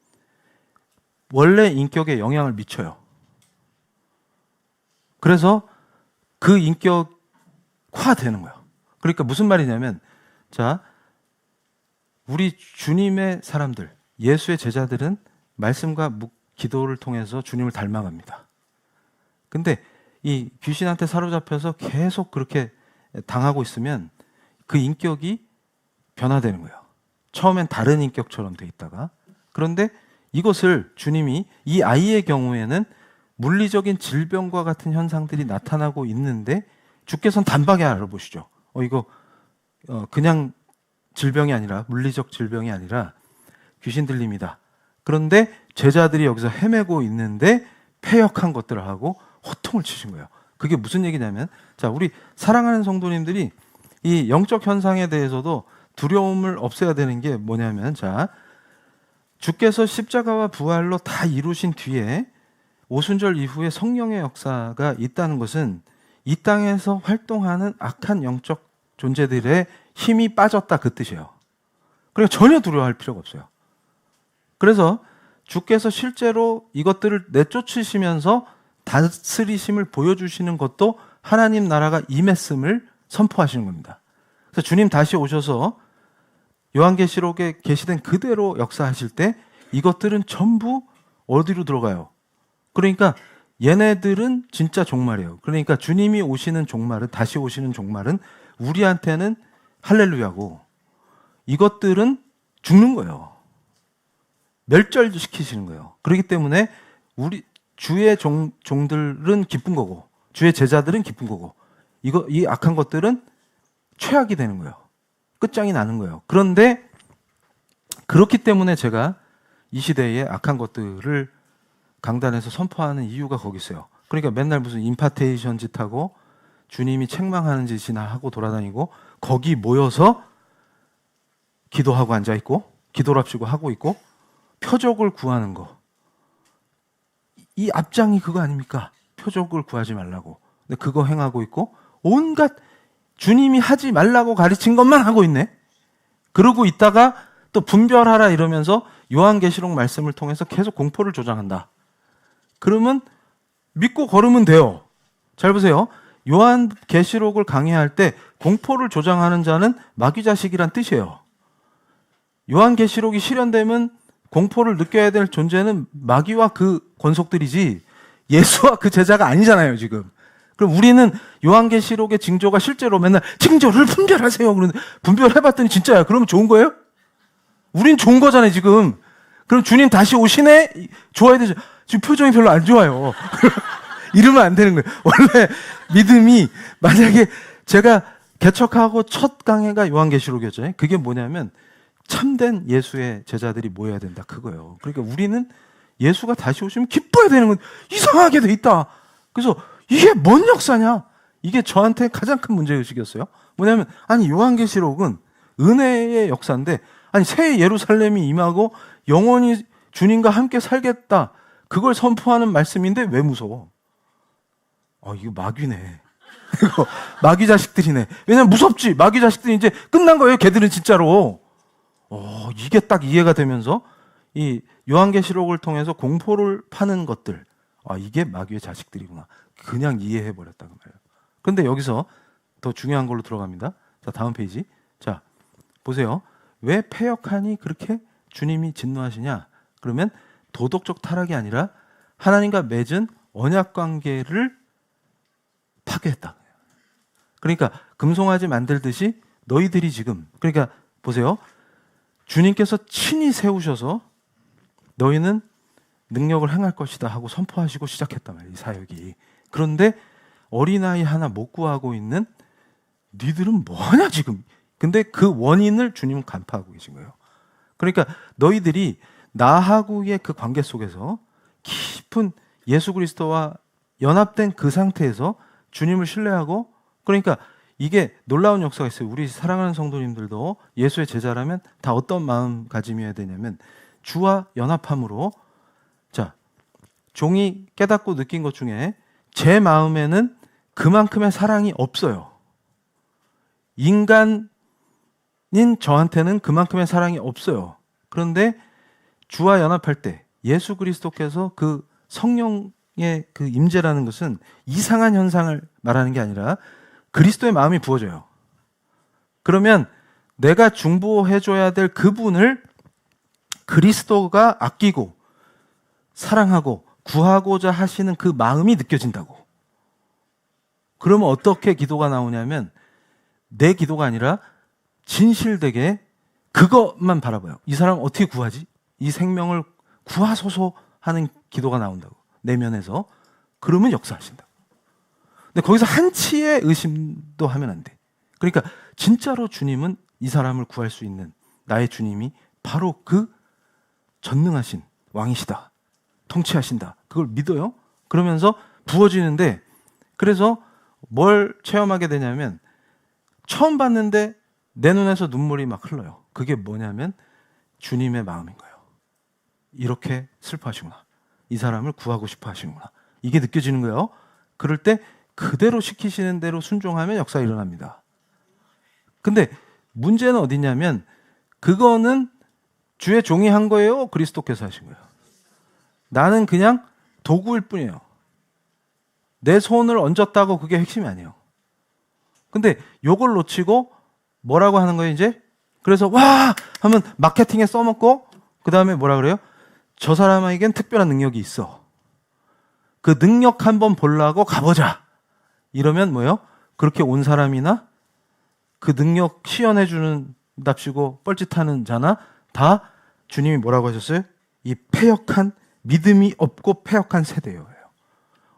Speaker 1: 원래 인격에 영향을 미쳐요. 그래서 그 인격화 되는 거예요. 그러니까 무슨 말이냐면, 자, 우리 주님의 사람들, 예수의 제자들은 말씀과 기도를 통해서 주님을 닮아갑니다. 근데 이 귀신한테 사로잡혀서 계속 그렇게 당하고 있으면 그 인격이 변화되는 거예요. 처음엔 다른 인격처럼 돼 있다가, 그런데 이것을 주님이 이 아이의 경우에는 물리적인 질병과 같은 현상들이 나타나고 있는데 주께서는 단박에 알아보시죠. 이거 그냥 질병이 아니라, 물리적 질병이 아니라 귀신 들림이다. 그런데 제자들이 여기서 헤매고 있는데 패역한 것들을 하고 호통을 치신 거예요. 그게 무슨 얘기냐면, 자, 우리 사랑하는 성도님들이 이 영적 현상에 대해서도 두려움을 없애야 되는 게 뭐냐면, 자, 주께서 십자가와 부활로 다 이루신 뒤에 오순절 이후에 성령의 역사가 있다는 것은 이 땅에서 활동하는 악한 영적 존재들의 힘이 빠졌다, 그 뜻이에요. 그러니까 전혀 두려워할 필요가 없어요. 그래서 주께서 실제로 이것들을 내쫓으시면서 다스리심을 보여주시는 것도 하나님 나라가 임했음을 선포하시는 겁니다. 그래서 주님 다시 오셔서 요한계시록에 계시된 그대로 역사하실 때 이것들은 전부 어디로 들어가요? 그러니까 얘네들은 진짜 종말이에요. 그러니까 주님이 오시는 종말은, 다시 오시는 종말은 우리한테는 할렐루야고, 이것들은 죽는 거예요. 멸절시키시는 거예요. 그렇기 때문에 우리 주의 종들은 기쁜 거고, 주의 제자들은 기쁜 거고, 이 악한 것들은 최악이 되는 거예요. 끝장이 나는 거예요. 그런데 그렇기 때문에 제가 이 시대에 악한 것들을 강단에서 선포하는 이유가 거기 있어요. 그러니까 맨날 무슨 임파테이션 짓하고 주님이 책망하는 짓이나 하고 돌아다니고, 거기 모여서 기도하고 앉아있고 기도랍시고 하고 있고 표적을 구하는 거, 이 앞장이 그거 아닙니까? 표적을 구하지 말라고. 근데 그거 행하고 있고 온갖 주님이 하지 말라고 가르친 것만 하고 있네. 그러고 있다가 또 분별하라 이러면서 요한계시록 말씀을 통해서 계속 공포를 조장한다. 그러면 믿고 걸으면 돼요. 잘 보세요. 요한계시록을 강의할 때 공포를 조장하는 자는 마귀자식이란 뜻이에요. 요한계시록이 실현되면 공포를 느껴야 될 존재는 마귀와 그 권속들이지 예수와 그 제자가 아니잖아요, 지금. 그럼 우리는 요한계시록의 징조가 실제로 맨날 징조를 분별하세요. 그런데 분별해봤더니 진짜야. 그러면 좋은 거예요? 우린 좋은 거잖아요, 지금. 그럼 주님 다시 오시네? 좋아야 되죠. 지금 표정이 별로 안 좋아요. 이러면 안 되는 거예요. 원래 믿음이, 만약에 제가 개척하고 첫 강해가 요한계시록이었잖아요. 그게 뭐냐면 참된 예수의 제자들이 모여야 된다, 그거예요. 그러니까 우리는 예수가 다시 오시면 기뻐야 되는 건 이상하게 돼 있다. 그래서 이게 뭔 역사냐? 이게 저한테 가장 큰 문제의식이었어요. 뭐냐면, 아니, 요한계시록은 은혜의 역사인데, 아니, 새 예루살렘이 임하고 영원히 주님과 함께 살겠다, 그걸 선포하는 말씀인데 왜 무서워? 이거 마귀네. 이거 마귀 자식들이네. 왜냐면 무섭지. 마귀 자식들이 이제 끝난 거예요. 걔들은 진짜로. 이게 딱 이해가 되면서 이 요한계시록을 통해서 공포를 파는 것들, 이게 마귀의 자식들이구나. 그냥 이해해버렸다, 그 말이에요. 그런데 여기서 더 중요한 걸로 들어갑니다. 자, 다음 페이지. 자, 보세요. 왜 패역하니 그렇게 주님이 진노하시냐? 그러면 도덕적 타락이 아니라 하나님과 맺은 언약 관계를 파괴했다. 그러니까 금송아지 만들듯이 너희들이 지금, 그러니까 보세요. 주님께서 친히 세우셔서 너희는 능력을 행할 것이다 하고 선포하시고 시작했단 말이에요, 이 사역이. 그런데 어린아이 하나 못 구하고 있는 니들은 뭐하냐 지금. 근데 그 원인을 주님은 간파하고 계신 거예요. 그러니까 너희들이 나하고의 그 관계 속에서 깊은 예수 그리스도와 연합된 그 상태에서 주님을 신뢰하고, 그러니까 이게 놀라운 역사가 있어요. 우리 사랑하는 성도님들도 예수의 제자라면 다 어떤 마음가짐이어야 되냐면 주와 연합함으로, 자, 종이 깨닫고 느낀 것 중에 제 마음에는 그만큼의 사랑이 없어요. 인간인 저한테는 그만큼의 사랑이 없어요. 그런데 주와 연합할 때 예수 그리스도께서 그 성령의 그 임재라는 것은 이상한 현상을 말하는 게 아니라 그리스도의 마음이 부어져요. 그러면 내가 중보해줘야 될 그분을 그리스도가 아끼고 사랑하고 구하고자 하시는 그 마음이 느껴진다고. 그러면 어떻게 기도가 나오냐면 내 기도가 아니라 진실되게 그것만 바라봐요. 이 사람 어떻게 구하지? 이 생명을 구하소서 하는 기도가 나온다고. 내면에서. 그러면 역사하신다. 근데 거기서 한치의 의심도 하면 안 돼. 그러니까 진짜로 주님은 이 사람을 구할 수 있는 나의 주님이 바로 그 전능하신 왕이시다. 통치하신다. 그걸 믿어요. 그러면서 부어지는데, 그래서 뭘 체험하게 되냐면 처음 봤는데 내 눈에서 눈물이 막 흘러요. 그게 뭐냐면 주님의 마음인 거예요. 이렇게 슬퍼하시구나. 이 사람을 구하고 싶어 하시는구나. 이게 느껴지는 거예요. 그럴 때 그대로 시키시는 대로 순종하면 역사가 일어납니다. 근데 문제는 어디냐면 그거는 주의 종이 한 거예요? 그리스도께서 하신 거예요? 나는 그냥 도구일 뿐이에요. 내 손을 얹었다고 그게 핵심이 아니에요. 근데 요걸 놓치고 뭐라고 하는 거예요, 이제? 그래서 와! 하면 마케팅에 써먹고 그 다음에 뭐라 그래요? 저 사람에겐 특별한 능력이 있어. 그 능력 한번 보려고 가보자. 이러면 뭐예요? 그렇게 온 사람이나 그 능력 시연해주는 답시고 뻘짓하는 자나 다 주님이 뭐라고 하셨어요? 이 패역한, 믿음이 없고 패역한 세대예요.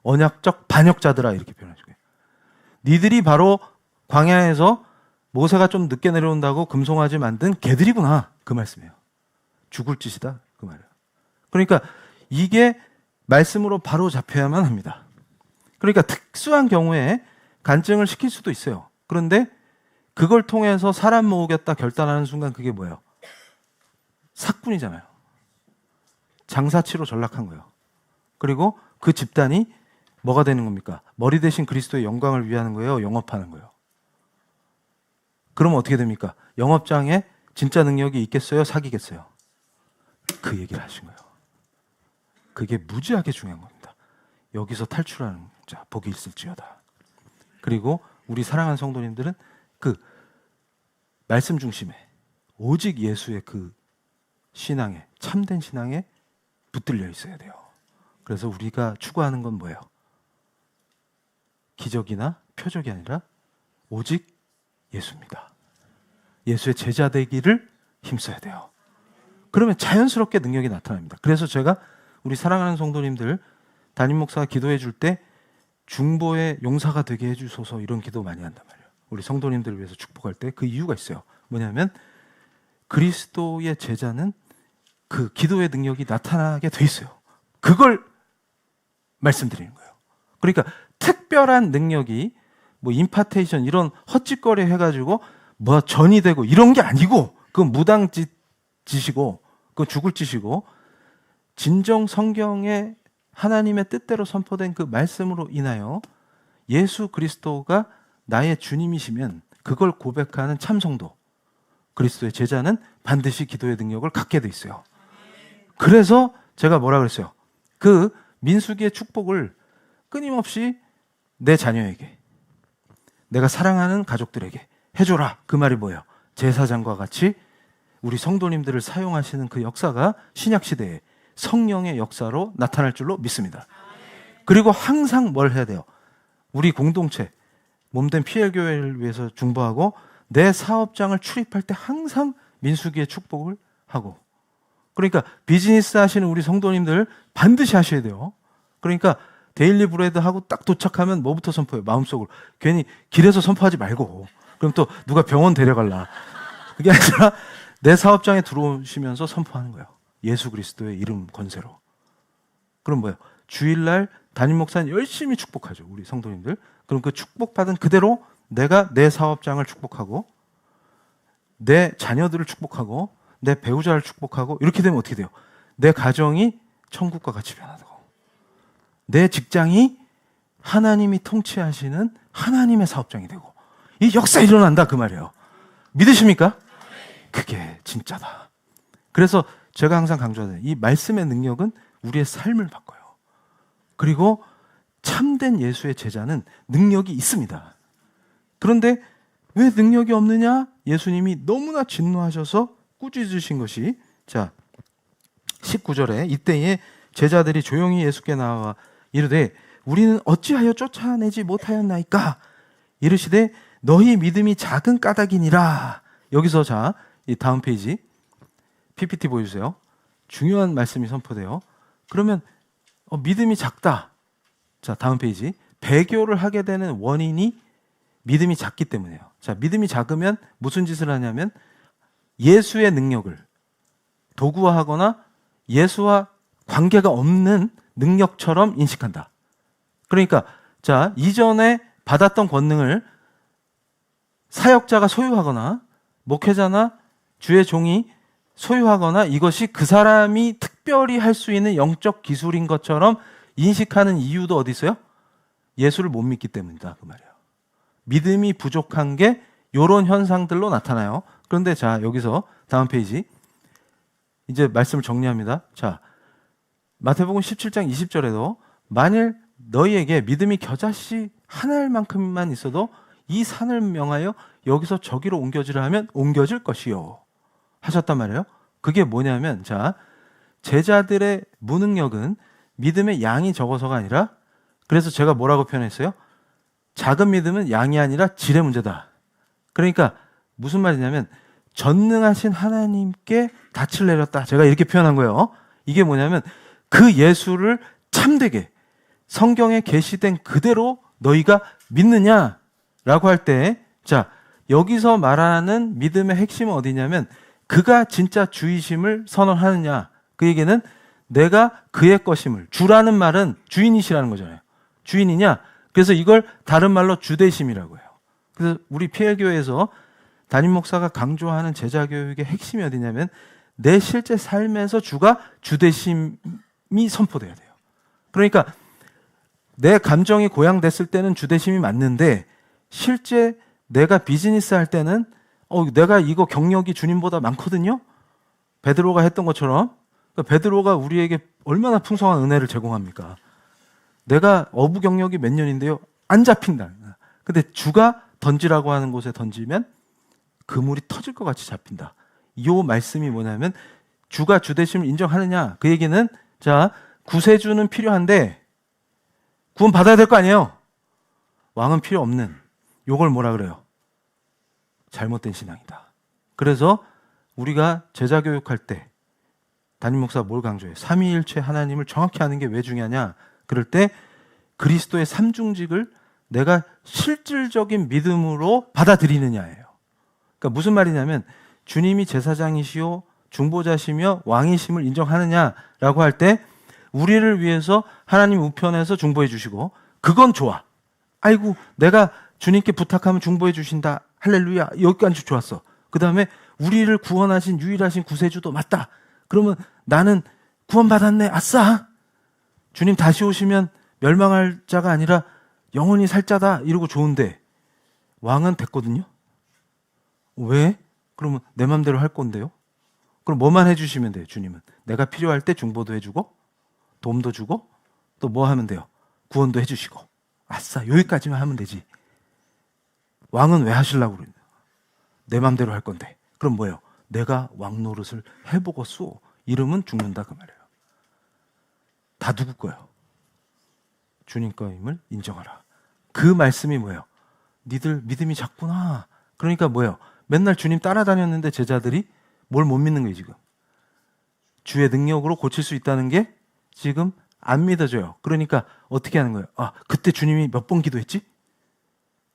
Speaker 1: 언약적 반역자들아, 이렇게 표현하신 거예요. 니들이 바로 광야에서 모세가 좀 늦게 내려온다고 금송아지 만든 개들이구나, 그 말씀이에요. 죽을 짓이다, 그 말이에요. 그러니까 이게 말씀으로 바로 잡혀야만 합니다. 그러니까 특수한 경우에 간증을 시킬 수도 있어요. 그런데 그걸 통해서 사람 모으겠다 결단하는 순간 그게 뭐예요? 사꾼이잖아요. 장사치로 전락한 거예요. 그리고 그 집단이 뭐가 되는 겁니까? 머리 대신 그리스도의 영광을 위하는 거예요? 영업하는 거예요? 그러면 어떻게 됩니까? 영업장에 진짜 능력이 있겠어요? 사기겠어요? 그 얘기를 하신 거예요. 그게 무지하게 중요한 겁니다. 여기서 탈출하는 자, 복이 있을지어다. 그리고 우리 사랑하는 성도님들은 그 말씀 중심에 오직 예수의 그 신앙에, 참된 신앙에 붙들려 있어야 돼요. 그래서 우리가 추구하는 건 뭐예요? 기적이나 표적이 아니라 오직 예수입니다. 예수의 제자 되기를 힘써야 돼요. 그러면 자연스럽게 능력이 나타납니다. 그래서 제가 우리 사랑하는 성도님들 담임 목사가 기도해 줄 때 중보의 용사가 되게 해주소서 이런 기도 많이 한단 말이에요. 우리 성도님들을 위해서 축복할 때 그 이유가 있어요. 뭐냐면 그리스도의 제자는 그 기도의 능력이 나타나게 돼 있어요. 그걸 말씀드리는 거예요. 그러니까 특별한 능력이 뭐 임파테이션 이런 헛짓거리 해가지고 뭐 전이 되고 이런 게 아니고 그건 무당짓이고 그건 죽을 짓이고 진정 성경에 하나님의 뜻대로 선포된 그 말씀으로 인하여 예수 그리스도가 나의 주님이시면 그걸 고백하는 참성도 그리스도의 제자는 반드시 기도의 능력을 갖게 돼 있어요. 그래서 제가 뭐라 그랬어요? 그 민수기의 축복을 끊임없이 내 자녀에게, 내가 사랑하는 가족들에게 해줘라. 그 말이 뭐예요? 제사장과 같이 우리 성도님들을 사용하시는 그 역사가 신약시대에 성령의 역사로 나타날 줄로 믿습니다. 그리고 항상 뭘 해야 돼요? 우리 공동체, 몸된 PL교회를 위해서 중보하고 내 사업장을 출입할 때 항상 민수기의 축복을 하고, 그러니까 비즈니스 하시는 우리 성도님들 반드시 하셔야 돼요. 그러니까 데일리 브레드 하고 딱 도착하면 뭐부터 선포해요? 마음속으로. 괜히 길에서 선포하지 말고 그럼 또 누가 병원 데려갈라. 그게 아니라 내 사업장에 들어오시면서 선포하는 거예요. 예수 그리스도의 이름 권세로. 그럼 뭐예요? 주일날 담임 목사는 열심히 축복하죠. 우리 성도님들. 그럼 그 축복받은 그대로 내가 내 사업장을 축복하고 내 자녀들을 축복하고 내 배우자를 축복하고 이렇게 되면 어떻게 돼요? 내 가정이 천국과 같이 변화되고 내 직장이 하나님이 통치하시는 하나님의 사업장이 되고 이 역사 일어난다 그 말이에요. 믿으십니까? 그게 진짜다. 그래서 제가 항상 강조하는 이 말씀의 능력은 우리의 삶을 바꿔요. 그리고 참된 예수의 제자는 능력이 있습니다. 그런데 왜 능력이 없느냐? 예수님이 너무나 진노하셔서 꾸짖으신 것이 자 19절에 이때에 제자들이 조용히 예수께 나와 이르되 우리는 어찌하여 쫓아내지 못하였나이까? 이르시되 너희 믿음이 작은 까닭이니라. 여기서 자, 이 다음 페이지 PPT 보여주세요. 중요한 말씀이 선포돼요. 그러면 믿음이 작다. 자, 다음 페이지. 배교를 하게 되는 원인이 믿음이 작기 때문이에요. 자, 믿음이 작으면 무슨 짓을 하냐면 예수의 능력을 도구화하거나 예수와 관계가 없는 능력처럼 인식한다. 그러니까 자, 이전에 받았던 권능을 사역자가 소유하거나 목회자나 주의 종이 소유하거나 이것이 그 사람이 특별히 할 수 있는 영적 기술인 것처럼 인식하는 이유도 어디 있어요? 예수를 못 믿기 때문이다 그 말이에요. 믿음이 부족한 게 이런 현상들로 나타나요. 그런데 자, 여기서 다음 페이지 이제 말씀을 정리합니다. 자, 마태복음 17장 20절에도 만일 너희에게 믿음이 겨자씨 하나만큼만 있어도 이 산을 명하여 여기서 저기로 옮겨지라 하면 옮겨질 것이요 하셨단 말이에요. 그게 뭐냐면 자, 제자들의 무능력은 믿음의 양이 적어서가 아니라 그래서 제가 뭐라고 표현했어요? 작은 믿음은 양이 아니라 질의 문제다. 그러니까 무슨 말이냐면 전능하신 하나님께 닻을 내렸다. 제가 이렇게 표현한 거예요. 이게 뭐냐면 그 예수를 참되게 성경에 계시된 그대로 너희가 믿느냐라고 할 때 자, 여기서 말하는 믿음의 핵심은 어디냐면 그가 진짜 주이심을 선언하느냐. 그 얘기는 내가 그의 것임을 주라는 말은 주인이시라는 거잖아요. 주인이냐? 그래서 이걸 다른 말로 주대심이라고 해요. 그래서 우리 PL교회에서 담임 목사가 강조하는 제자 교육의 핵심이 어디냐면 내 실제 삶에서 주가 주대심이 선포돼야 돼요. 그러니까 내 감정이 고양됐을 때는 주대심이 맞는데 실제 내가 비즈니스 할 때는 내가 이거 경력이 주님보다 많거든요. 베드로가 했던 것처럼 그러니까 베드로가 우리에게 얼마나 풍성한 은혜를 제공합니까? 내가 어부 경력이 몇 년인데요. 안 잡힌다. 근데 주가 던지라고 하는 곳에 던지면 그물이 터질 것 같이 잡힌다. 이 말씀이 뭐냐면 주가 주대심을 인정하느냐. 그 얘기는 자, 구세주는 필요한데 구원 받아야 될 거 아니에요. 왕은 필요 없는. 요걸 뭐라 그래요? 잘못된 신앙이다. 그래서 우리가 제자 교육할 때 담임 목사가 뭘 강조해요? 삼위일체 하나님을 정확히 아는 게 왜 중요하냐? 그럴 때 그리스도의 삼중직을 내가 실질적인 믿음으로 받아들이느냐예요. 그러니까 무슨 말이냐면 주님이 제사장이시오 중보자시며 왕이심을 인정하느냐라고 할 때 우리를 위해서 하나님 우편에서 중보해 주시고 그건 좋아. 아이고 내가 주님께 부탁하면 중보해 주신다. 할렐루야. 여기까지 좋았어. 그 다음에 우리를 구원하신 유일하신 구세주도 맞다. 그러면 나는 구원받았네. 아싸. 주님 다시 오시면 멸망할 자가 아니라 영원히 살 자다. 이러고 좋은데 왕은 됐거든요. 왜? 그러면 내 맘대로 할 건데요. 그럼 뭐만 해주시면 돼요. 주님은 내가 필요할 때 중보도 해주고 도움도 주고 또 뭐 하면 돼요? 구원도 해주시고 아싸 여기까지만 하면 되지. 왕은 왜 하시려고 그러냐? 내 맘대로 할 건데. 그럼 뭐예요? 내가 왕 노릇을 해보겠소. 이러면 죽는다 그 말이에요. 다 누구 거예요? 주님 거임을 인정하라. 그 말씀이 뭐예요? 니들 믿음이 작구나. 그러니까 뭐예요? 맨날 주님 따라다녔는데 제자들이 뭘 못 믿는 거예요 지금. 주의 능력으로 고칠 수 있다는 게 지금 안 믿어져요. 그러니까 어떻게 하는 거예요? 아, 그때 주님이 몇 번 기도했지?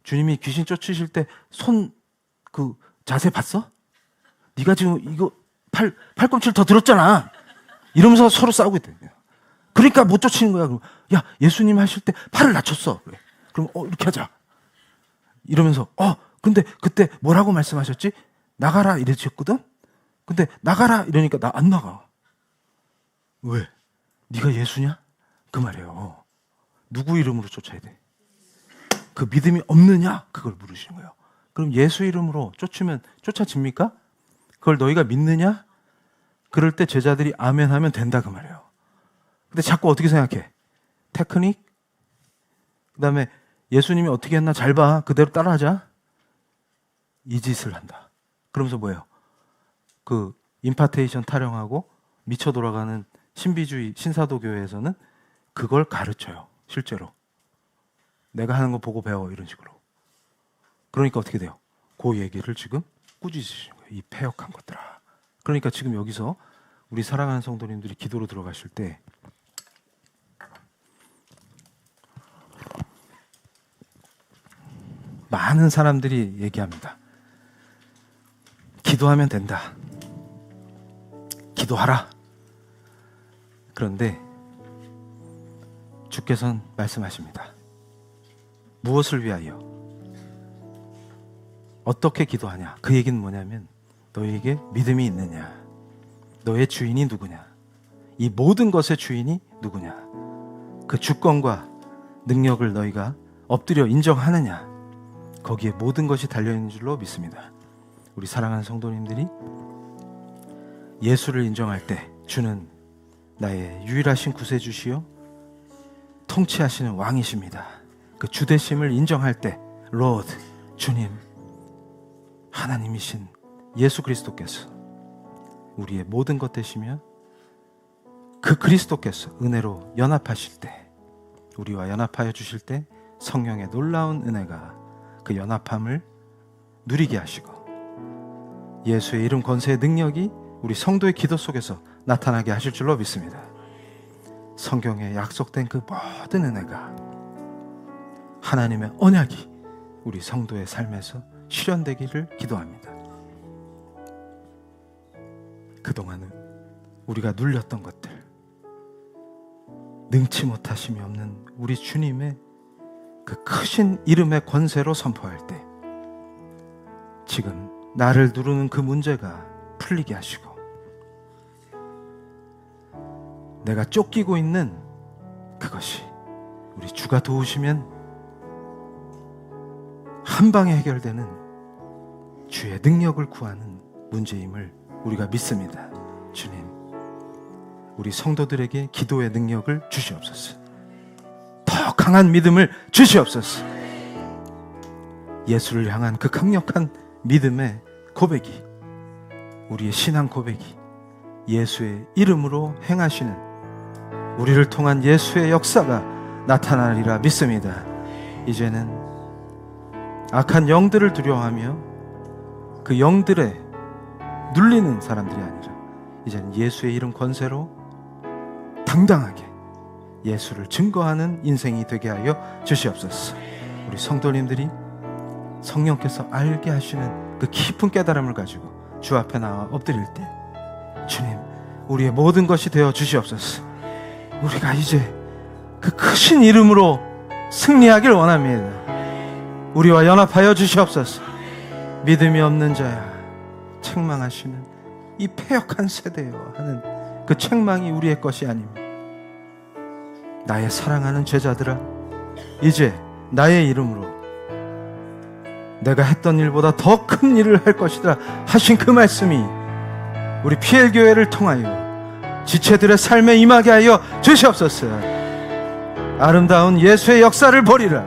Speaker 1: 주님이 귀신 쫓으실 때 손 그 자세 봤어? 네가 지금 이거 팔꿈치를 더 들었잖아. 이러면서 서로 싸우고 있대. 그러니까 못 쫓치는 거야. 그럼 야 예수님 하실 때 팔을 낮췄어. 그래. 그럼 이렇게 하자. 이러면서 근데 그때 뭐라고 말씀하셨지? 나가라 이러셨거든? 근데 나가라 이러니까 나 안 나가. 왜? 네가 예수냐? 그 말이에요. 누구 이름으로 쫓아야 돼? 그 믿음이 없느냐? 그걸 물으시는 거예요. 그럼 예수 이름으로 쫓아집니까? 그걸 너희가 믿느냐? 그럴 때 제자들이 아멘 하면 된다 그 말이에요. 근데 자꾸 어떻게 생각해? 테크닉? 그 다음에 예수님이 어떻게 했나 잘 봐. 그대로 따라하자. 이 짓을 한다. 그러면서 뭐예요? 그 임파테이션 타령하고 미쳐 돌아가는 신비주의 신사도 교회에서는 그걸 가르쳐요. 실제로. 내가 하는 거 보고 배워 이런 식으로. 그러니까 어떻게 돼요? 그 얘기를 지금 꾸짖으시는 거예요. 이 패역한 것들아. 그러니까 지금 여기서 우리 사랑하는 성도님들이 기도로 들어가실 때 많은 사람들이 얘기합니다. 기도하면 된다. 기도하라. 그런데 주께서는 말씀하십니다. 무엇을 위하여? 어떻게 기도하냐? 그 얘기는 뭐냐면 너에게 믿음이 있느냐? 너의 주인이 누구냐? 이 모든 것의 주인이 누구냐? 그 주권과 능력을 너희가 엎드려 인정하느냐? 거기에 모든 것이 달려있는 줄로 믿습니다. 우리 사랑하는 성도님들이 예수를 인정할 때 주는 나의 유일하신 구세주시요 통치하시는 왕이십니다. 그 주되심을 인정할 때 Lord, 주님, 하나님이신 예수 그리스도께서 우리의 모든 것 되시며 그 그리스도께서 은혜로 연합하실 때 우리와 연합하여 주실 때 성령의 놀라운 은혜가 그 연합함을 누리게 하시고 예수의 이름 권세의 능력이 우리 성도의 기도 속에서 나타나게 하실 줄로 믿습니다. 성경에 약속된 그 모든 은혜가 하나님의 언약이 우리 성도의 삶에서 실현되기를 기도합니다. 그동안은 우리가 눌렸던 것들, 능치 못하심이 없는 우리 주님의 그 크신 이름의 권세로 선포할 때 지금 나를 누르는 그 문제가 풀리게 하시고 내가 쫓기고 있는 그것이 우리 주가 도우시면 한 방에 해결되는 주의 능력을 구하는 문제임을 우리가 믿습니다. 주님, 우리 성도들에게 기도의 능력을 주시옵소서. 더 강한 믿음을 주시옵소서. 예수를 향한 그 강력한 믿음의 고백이, 우리의 신앙 고백이 예수의 이름으로 행하시는 우리를 통한 예수의 역사가 나타나리라 믿습니다. 이제는 악한 영들을 두려워하며 그 영들에 눌리는 사람들이 아니라 이제는 예수의 이름 권세로 당당하게 예수를 증거하는 인생이 되게 하여 주시옵소서. 우리 성도님들이 성령께서 알게 하시는 그 깊은 깨달음을 가지고 주 앞에 나와 엎드릴 때 주님, 우리의 모든 것이 되어 주시옵소서. 우리가 이제 그 크신 이름으로 승리하길 원합니다. 우리와 연합하여 주시옵소서. 믿음이 없는 자야, 책망하시는 이 패역한 세대여 하는 그 책망이 우리의 것이 아닙니다. 나의 사랑하는 제자들아, 이제 나의 이름으로 내가 했던 일보다 더 큰 일을 할 것이다 하신 그 말씀이 우리 PL교회를 통하여 지체들의 삶에 임하게 하여 주시옵소서. 아름다운 예수의 역사를 보리라.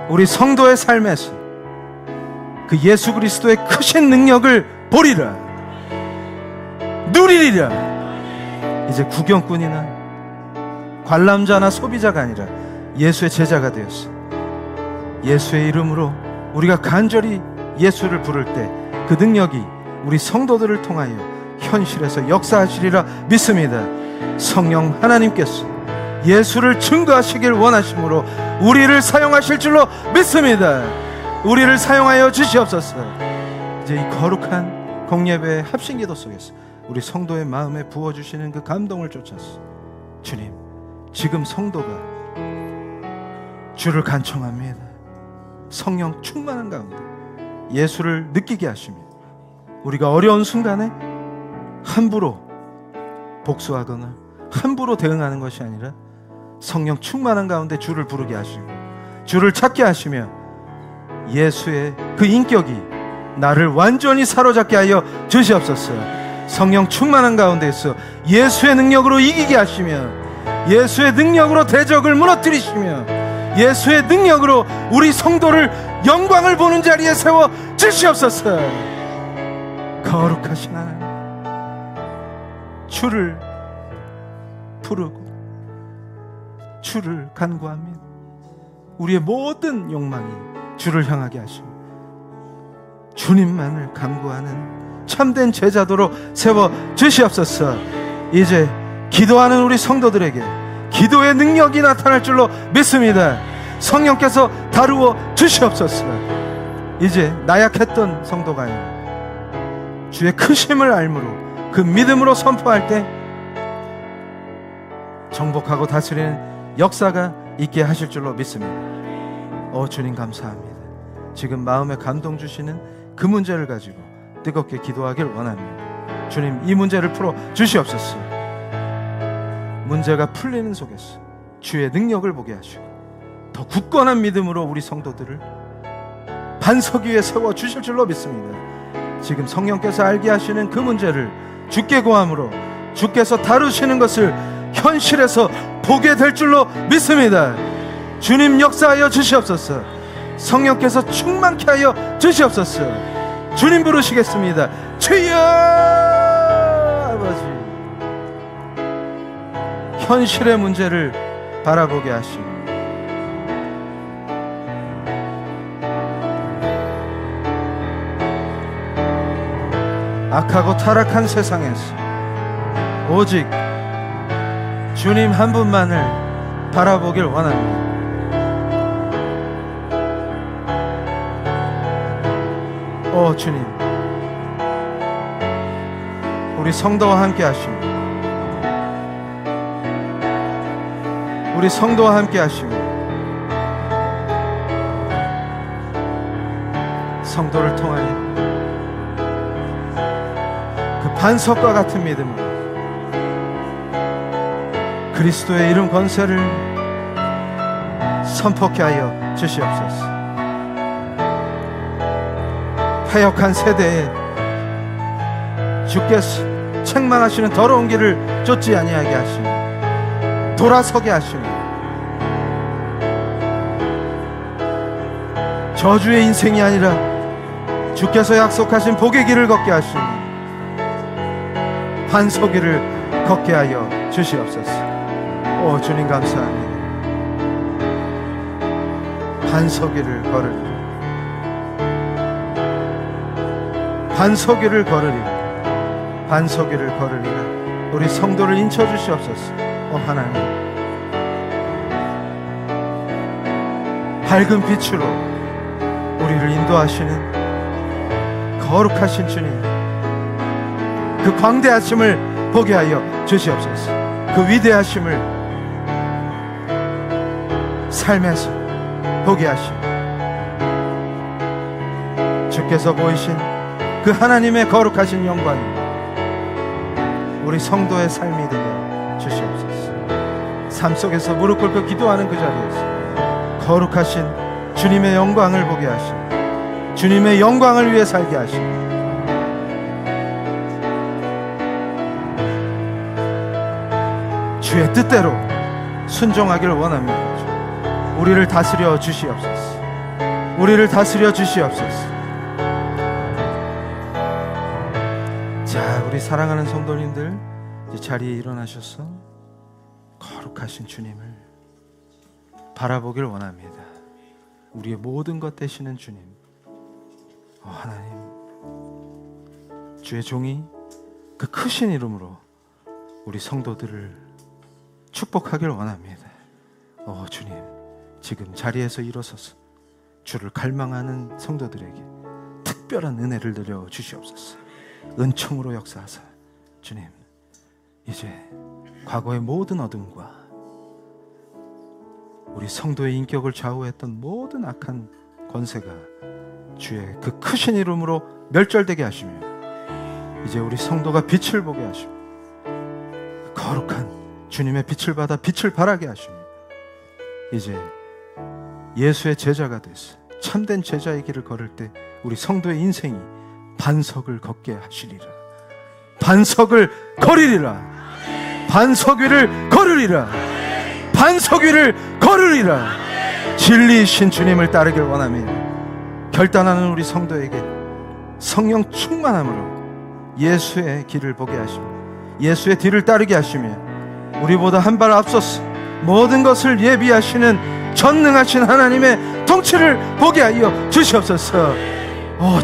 Speaker 1: 우리 성도의 삶에서 그 예수 그리스도의 크신 능력을 보리라. 누리리라. 이제 구경꾼이나 관람자나 소비자가 아니라 예수의 제자가 되었어. 예수의 이름으로 우리가 간절히 예수를 부를 때 그 능력이 우리 성도들을 통하여 현실에서 역사하시리라 믿습니다. 성령 하나님께서 예수를 증거하시길 원하심으로 우리를 사용하실 줄로 믿습니다. 우리를 사용하여 주시옵소서. 이제 이 거룩한 공예배의 합심기도 속에서 우리 성도의 마음에 부어주시는 그 감동을 쫓아서 주님, 지금 성도가 주를 간청합니다. 성령 충만한 가운데 예수를 느끼게 하시며, 우리가 어려운 순간에 함부로 복수하거나 함부로 대응하는 것이 아니라 성령 충만한 가운데 주를 부르게 하시고 주를 찾게 하시며, 예수의 그 인격이 나를 완전히 사로잡게 하여 주시옵소서. 성령 충만한 가운데서 예수의 능력으로 이기게 하시며, 예수의 능력으로 대적을 무너뜨리시며, 예수의 능력으로 우리 성도를 영광을 보는 자리에 세워 주시옵소서. 거룩하신 하나님, 주를 부르고 주를 간구합니다. 우리의 모든 욕망이 주를 향하게 하시고 주님만을 간구하는 참된 제자도로 세워 주시옵소서. 이제 기도하는 우리 성도들에게 기도의 능력이 나타날 줄로 믿습니다. 성령께서 다루어 주시옵소서. 이제 나약했던 성도가 아니라 주의 크심을 알므로 그 믿음으로 선포할 때 정복하고 다스리는 역사가 있게 하실 줄로 믿습니다. 주님 감사합니다. 지금 마음에 감동 주시는 그 문제를 가지고 뜨겁게 기도하길 원합니다. 주님, 이 문제를 풀어 주시옵소서. 문제가 풀리는 속에서 주의 능력을 보게 하시고 더 굳건한 믿음으로 우리 성도들을 반석 위에 세워 주실 줄로 믿습니다. 지금 성령께서 알게 하시는 그 문제를 주께 구함으로 주께서 다루시는 것을 현실에서 보게 될 줄로 믿습니다. 주님 역사하여 주시옵소서. 성령께서 충만케 하여 주시옵소서. 주님 부르시겠습니다. 주여! 아버지, 현실의 문제를 바라보게 하시고 악하고 타락한 세상에서 오직 주님 한 분만을 바라보길 원합니다. 주님, 우리 성도와 함께 하시고 우리 성도와 함께 하시고 성도를 통하여 그 반석과 같은 믿음으로 그리스도의 이름 권세를 선포케 하여 주시옵소서. 패역한 세대에 주께서 책망하시는 더러운 길을 쫓지 아니하게 하시며 돌아서게 하시며 저주의 인생이 아니라 주께서 약속하신 복의 길을 걷게 하시며 반석 길을 걷게 하여 주시옵소서. 주님 감사합니다. 반석 길을 걸으리라. 반석 위를 걸으리라. 반석 위를 걸으리라. 우리 성도를 인쳐 주시옵소서. 하나님, 밝은 빛으로 우리를 인도하시는 거룩하신 주님, 그 광대하심을 보게 하여 주시옵소서. 그 위대하심을 삶에서 보게 하시고 주께서 보이신 그 하나님의 거룩하신 영광이 우리 성도의 삶이 되게 주시옵소서. 삶 속에서 무릎 꿇고 기도하는 그 자리에서 거룩하신 주님의 영광을 보게 하시고 주님의 영광을 위해 살게 하시고 주의 뜻대로 순종하기를 원합니다. 우리를 다스려 주시옵소서. 우리를 다스려 주시옵소서. 자, 우리 사랑하는 성도님들, 이제 자리에 일어나셔서 거룩하신 주님을 바라보길 원합니다. 우리의 모든 것 되시는 주님, 하나님, 주의 종이 그 크신 이름으로 우리 성도들을 축복하길 원합니다. 주님, 지금 자리에서 일어서서 주를 갈망하는 성도들에게 특별한 은혜를 내려 주시옵소서. 은총으로 역사하사 주님, 이제 과거의 모든 어둠과 우리 성도의 인격을 좌우했던 모든 악한 권세가 주의 그 크신 이름으로 멸절되게 하시며 이제 우리 성도가 빛을 보게 하시며 거룩한 주님의 빛을 받아 빛을 발하게 하시며 이제 예수의 제자가 돼서 참된 제자의 길을 걸을 때 우리 성도의 인생이 반석을 걷게 하시리라. 반석을 걸으리라. 반석 위를 걸으리라. 반석 위를 걸으리라. 진리이신 주님을 따르길 원하며 결단하는 우리 성도에게 성령 충만함으로 예수의 길을 보게 하시며 예수의 뒤를 따르게 하시며 우리보다 한 발 앞서서 모든 것을 예비하시는 전능하신 하나님의 통치를 보게 하여 주시옵소서.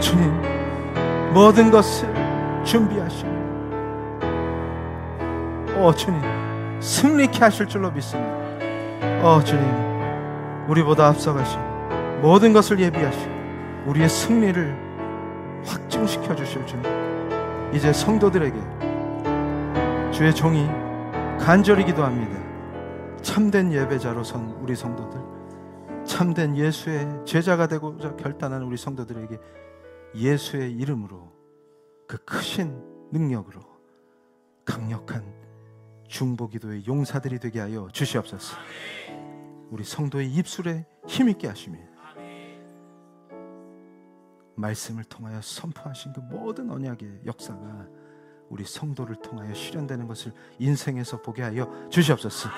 Speaker 1: 주님, 모든 것을 준비하시며 주님, 승리케 하실 줄로 믿습니다. 주님, 우리보다 앞서가시며 모든 것을 예비하시고 우리의 승리를 확증시켜 주실 주님, 이제 성도들에게 주의 종이 간절히 기도합니다. 참된 예배자로 선 우리 성도들, 참된 예수의 제자가 되고자 결단하는 우리 성도들에게 예수의 이름으로 그 크신 능력으로 강력한 중보기도의 용사들이 되게 하여 주시옵소서. 우리 성도의 입술에 힘있게 하시며 말씀을 통하여 선포하신 그 모든 언약의 역사가 우리 성도를 통하여 실현되는 것을 인생에서 보게 하여 주시옵소서.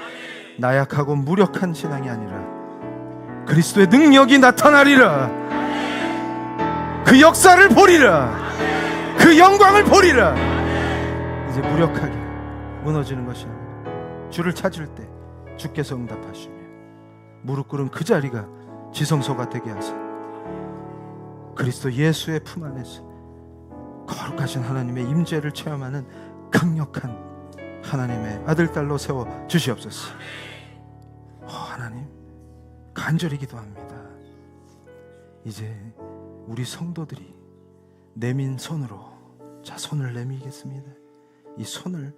Speaker 1: 나약하고 무력한 신앙이 아니라 그리스도의 능력이 나타나리라. 그 역사를 보리라. 그 영광을 보리라. 이제 무력하게 무너지는 것이 아니라 주를 찾을 때 주께서 응답하시며 무릎 꿇은 그 자리가 지성소가 되게 하사 그리스도 예수의 품 안에서 거룩하신 하나님의 임재를 체험하는 강력한 하나님의 아들, 딸로 세워 주시옵소서. 하나님, 간절히 기도합니다. 이제 우리 성도들이 내민 손으로, 자, 손을 내미겠습니다. 이 손을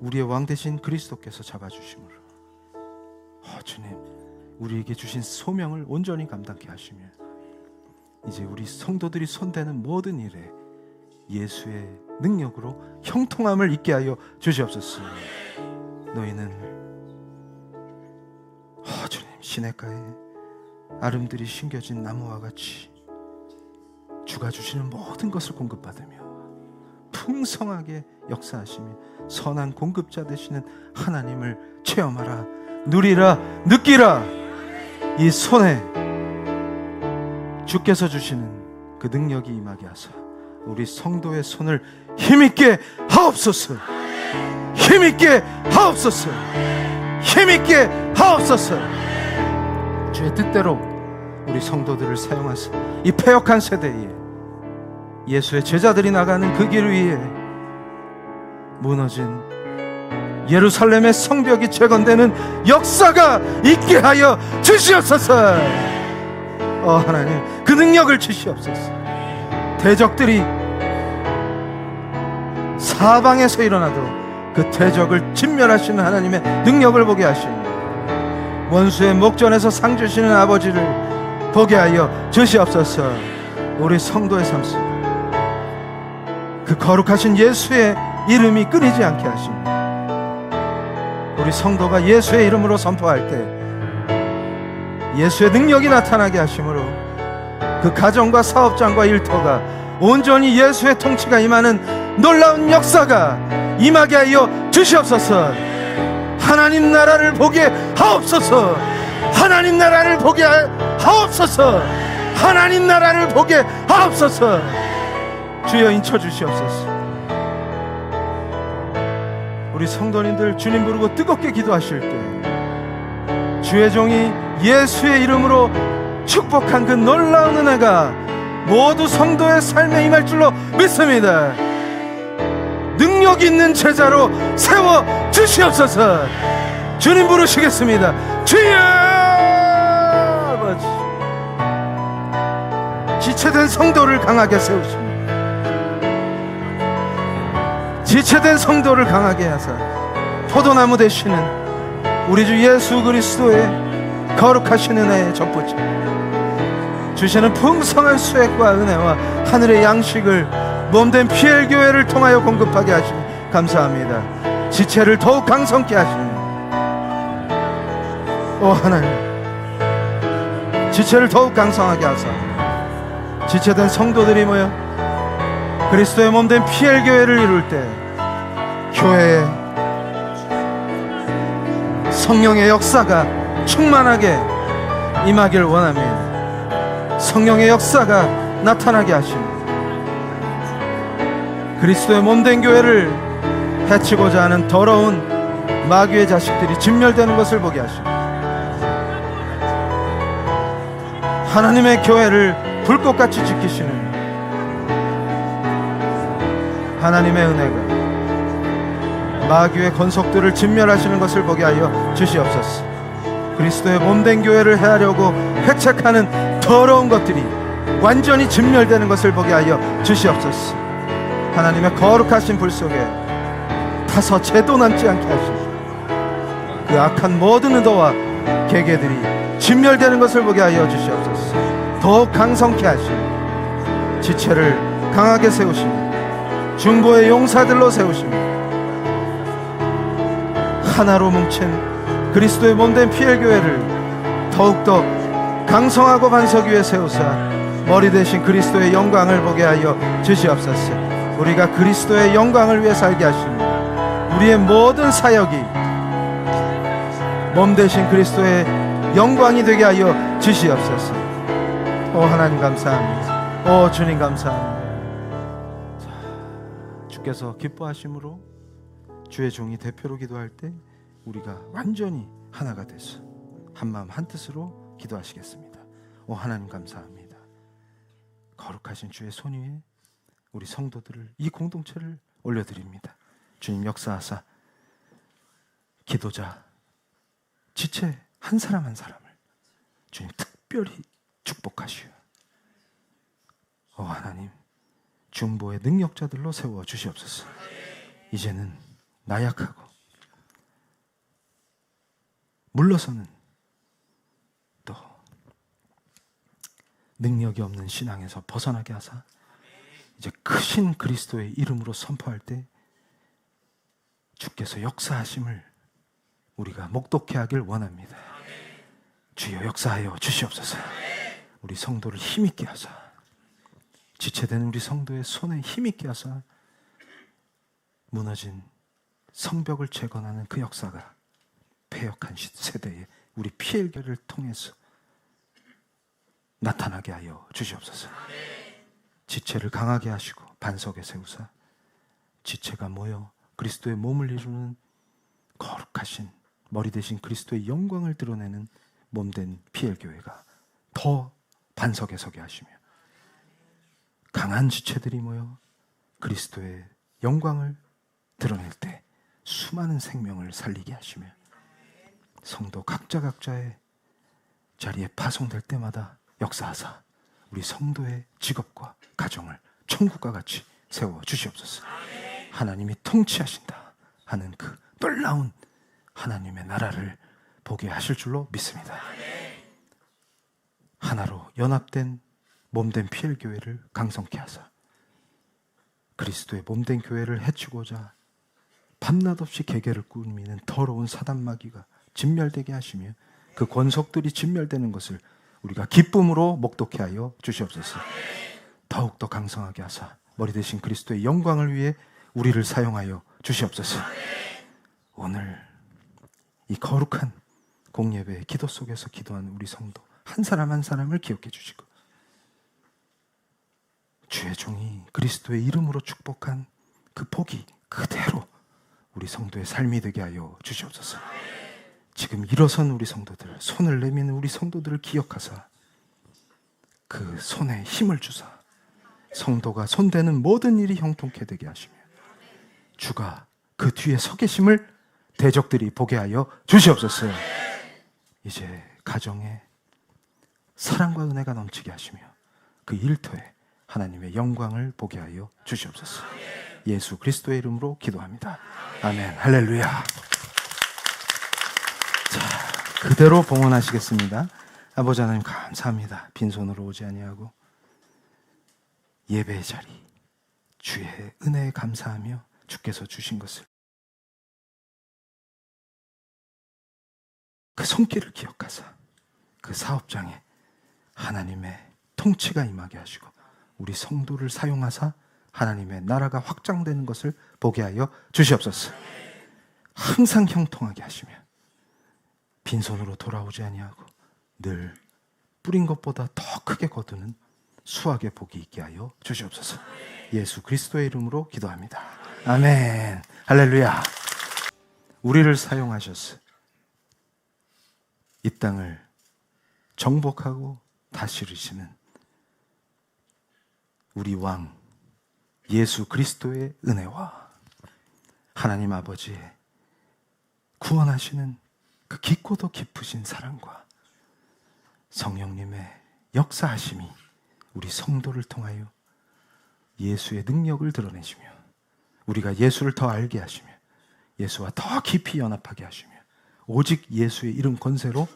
Speaker 1: 우리의 왕 되신 그리스도께서 잡아주심으로 주님, 우리에게 주신 소명을 온전히 감당케 하시며 이제 우리 성도들이 손대는 모든 일에 예수의 능력으로 형통함을 있게 하여 주시옵소서. 너희는 주님, 시냇가에 아름드리 심겨진 나무와 같이 주가 주시는 모든 것을 공급받으며 풍성하게 역사하시며 선한 공급자 되시는 하나님을 체험하라, 누리라, 느끼라. 이 손에 주께서 주시는 그 능력이 임하게 하사 우리 성도의 손을 힘있게 하옵소서. 힘있게 하옵소서. 힘있게 하옵소서. 주의 뜻대로 우리 성도들을 사용하사 이 패역한 세대에 예수의 제자들이 나가는 그 길 위에 무너진 예루살렘의 성벽이 재건되는 역사가 있게 하여 주시옵소서. 하나님, 그 능력을 주시옵소서. 대적들이 사방에서 일어나도 그 대적을 진멸하시는 하나님의 능력을 보게 하시며 원수의 목전에서 상 주시는 아버지를 보게 하여 주시옵소서. 우리 성도의 삶 속에 그 거룩하신 예수의 이름이 끊이지 않게 하시며 우리 성도가 예수의 이름으로 선포할 때 예수의 능력이 나타나게 하심으로 그 가정과 사업장과 일터가 온전히 예수의 통치가 임하는 놀라운 역사가 임하게 하여 주시옵소서. 하나님 나라를 보게 하옵소서. 하나님 나라를 보게 하옵소서. 하나님 나라를 보게 하옵소서. 주여, 인쳐 주시옵소서. 우리 성도님들 주님 부르고 뜨겁게 기도하실 때 주의 종이 예수의 이름으로 축복한 그 놀라운 은혜가 모두 성도의 삶에 임할 줄로 믿습니다. 능력 있는 제자로 세워 주시옵소서. 주님 부르시겠습니다. 주여! 아버지, 지체된 성도를 강하게 세우시며 지체된 성도를 강하게 하사 포도나무 되시는 우리 주 예수 그리스도의 거룩하신 은혜에 접붙여 주시는 풍성한 수액과 은혜와 하늘의 양식을 몸된 PL 교회를 통하여 공급하게 하시니 감사합니다. 지체를 더욱 강성케 하시니 오 하나님, 지체를 더욱 강성하게 하사 지체된 성도들이 모여 그리스도의 몸된 PL 교회를 이룰 때 교회에 성령의 역사가 충만하게 임하길 원합니다. 성령의 역사가 나타나게 하시고 그리스도의 몸된 교회를 해치고자 하는 더러운 마귀의 자식들이 진멸되는 것을 보게 하시고 하나님의 교회를 불꽃같이 지키시는 하나님의 은혜가 마귀의 권속들을 진멸하시는 것을 보게 하여 주시옵소서. 그리스도의 몸된 교회를 해하려고 회책하는 더러운 것들이 완전히 진멸되는 것을 보게 하여 주시옵소서. 하나님의 거룩하신 불 속에 타서 죄도 남지 않게 하시고 그 악한 모든 의도와 계계들이 진멸되는 것을 보게 하여 주시옵소서. 더욱 강성케 하시고 지체를 강하게 세우시며 중보의 용사들로 세우시며 하나로 뭉친 그리스도의 몸된 PL 교회를 더욱더 강성하고 반석 위에 세우사 머리 대신 그리스도의 영광을 보게 하여 주시옵소서. 우리가 그리스도의 영광을 위해 살게 하시며 우리의 모든 사역이 몸 대신 그리스도의 영광이 되게 하여 주시옵소서. 오 하나님 감사합니다. 오 주님 감사합니다. 자, 주께서 기뻐하심으로 주의 종이 대표로 기도할 때 우리가 완전히 하나가 돼서 한마음 한뜻으로 기도하시겠습니다. 오 하나님 감사합니다. 거룩하신 주의 손 위에 우리 성도들을, 이 공동체를 올려드립니다. 주님 역사하사 기도자 지체 한 사람 한 사람을 주님 특별히 축복하시오. 오 하나님 중보의 능력자들로 세워 주시옵소서. 이제는 나약하고 물러서는 또 능력이 없는 신앙에서 벗어나게 하사 이제 크신 그리스도의 이름으로 선포할 때 주께서 역사하심을 우리가 목독케 하길 원합니다. 주여 역사하여 주시옵소서. 우리 성도를 힘있게 하사 지체된 우리 성도의 손에 힘있게 하사 무너진 성벽을 재건하는 그 역사가 패역한 세대에 우리 PL교를 통해서 나타나게 하여 주시옵소서. 지체를 강하게 하시고 반석에 세우사 지체가 모여 그리스도의 몸을 이루는 거룩하신 머리 대신 그리스도의 영광을 드러내는 몸된 PL교회가 더 반석에 서게 하시며 강한 지체들이 모여 그리스도의 영광을 드러낼 때 수많은 생명을 살리게 하시며 성도 각자의 자리에 파송될 때마다 역사하사 우리 성도의 직업과 가정을 천국과 같이 세워 주시옵소서. 하나님이 통치하신다 하는 그 놀라운 하나님의 나라를 보게 하실 줄로 믿습니다. 하나로 연합된 몸된 PL교회를 강성케 하사 그리스도의 몸된 교회를 해치고자 밤낮 없이 계계를 꾸미는 더러운 사단마귀가 진멸되게 하시며 그 권속들이 진멸되는 것을 우리가 기쁨으로 목독케 하여 주시옵소서. 더욱더 강성하게 하사 머리 대신 그리스도의 영광을 위해 우리를 사용하여 주시옵소서. 오늘 이 거룩한 공예배의 기도 속에서 기도하는 우리 성도 한 사람 한 사람을 기억해 주시고 주의 종이 그리스도의 이름으로 축복한 그 복이 그대로 우리 성도의 삶이 되게 하여 주시옵소서. 지금 일어선 우리 성도들, 손을 내미는 우리 성도들을 기억하사 그 손에 힘을 주사 성도가 손대는 모든 일이 형통케 되게 하시며 주가 그 뒤에 서 계심을 대적들이 보게 하여 주시옵소서. 이제 가정에 사랑과 은혜가 넘치게 하시며 그 일터에 하나님의 영광을 보게 하여 주시옵소서. 예수 그리스도의 이름으로 기도합니다. 아멘. 할렐루야. 자, 그대로 봉헌하시겠습니다. 아버지 하나님 감사합니다. 빈손으로 오지 아니하고 예배의 자리, 주의 은혜에 감사하며 주께서 주신 것을, 그 손길을 기억하사 그 사업장에 하나님의 통치가 임하게 하시고 우리 성도를 사용하사 하나님의 나라가 확장되는 것을 보게 하여 주시옵소서. 항상 형통하게 하시며 빈손으로 돌아오지 아니하고 늘 뿌린 것보다 더 크게 거두는 수확의 복이 있게 하여 주시옵소서. 예수 그리스도의 이름으로 기도합니다. 아멘. 할렐루야. 우리를 사용하셔서 이 땅을 정복하고 다스리시는 우리 왕 예수 그리스도의 은혜와 하나님 아버지의 구원하시는 그 깊고도 깊으신 사랑과 성령님의 역사하심이 우리 성도를 통하여 예수의 능력을 드러내시며 우리가 예수를 더 알게 하시며 예수와 더 깊이 연합하게 하시며 오직 예수의 이름 권세로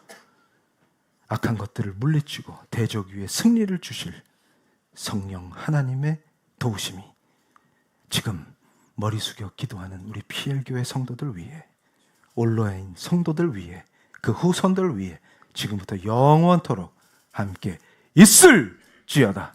Speaker 1: 악한 것들을 물리치고 대적 위에 승리를 주실 성령 하나님의 도우심이 지금 머리 숙여 기도하는 우리 PL교회 성도들 위해, 온라인 성도들 위해, 그 후손들 위해 지금부터 영원토록 함께 있을지어다.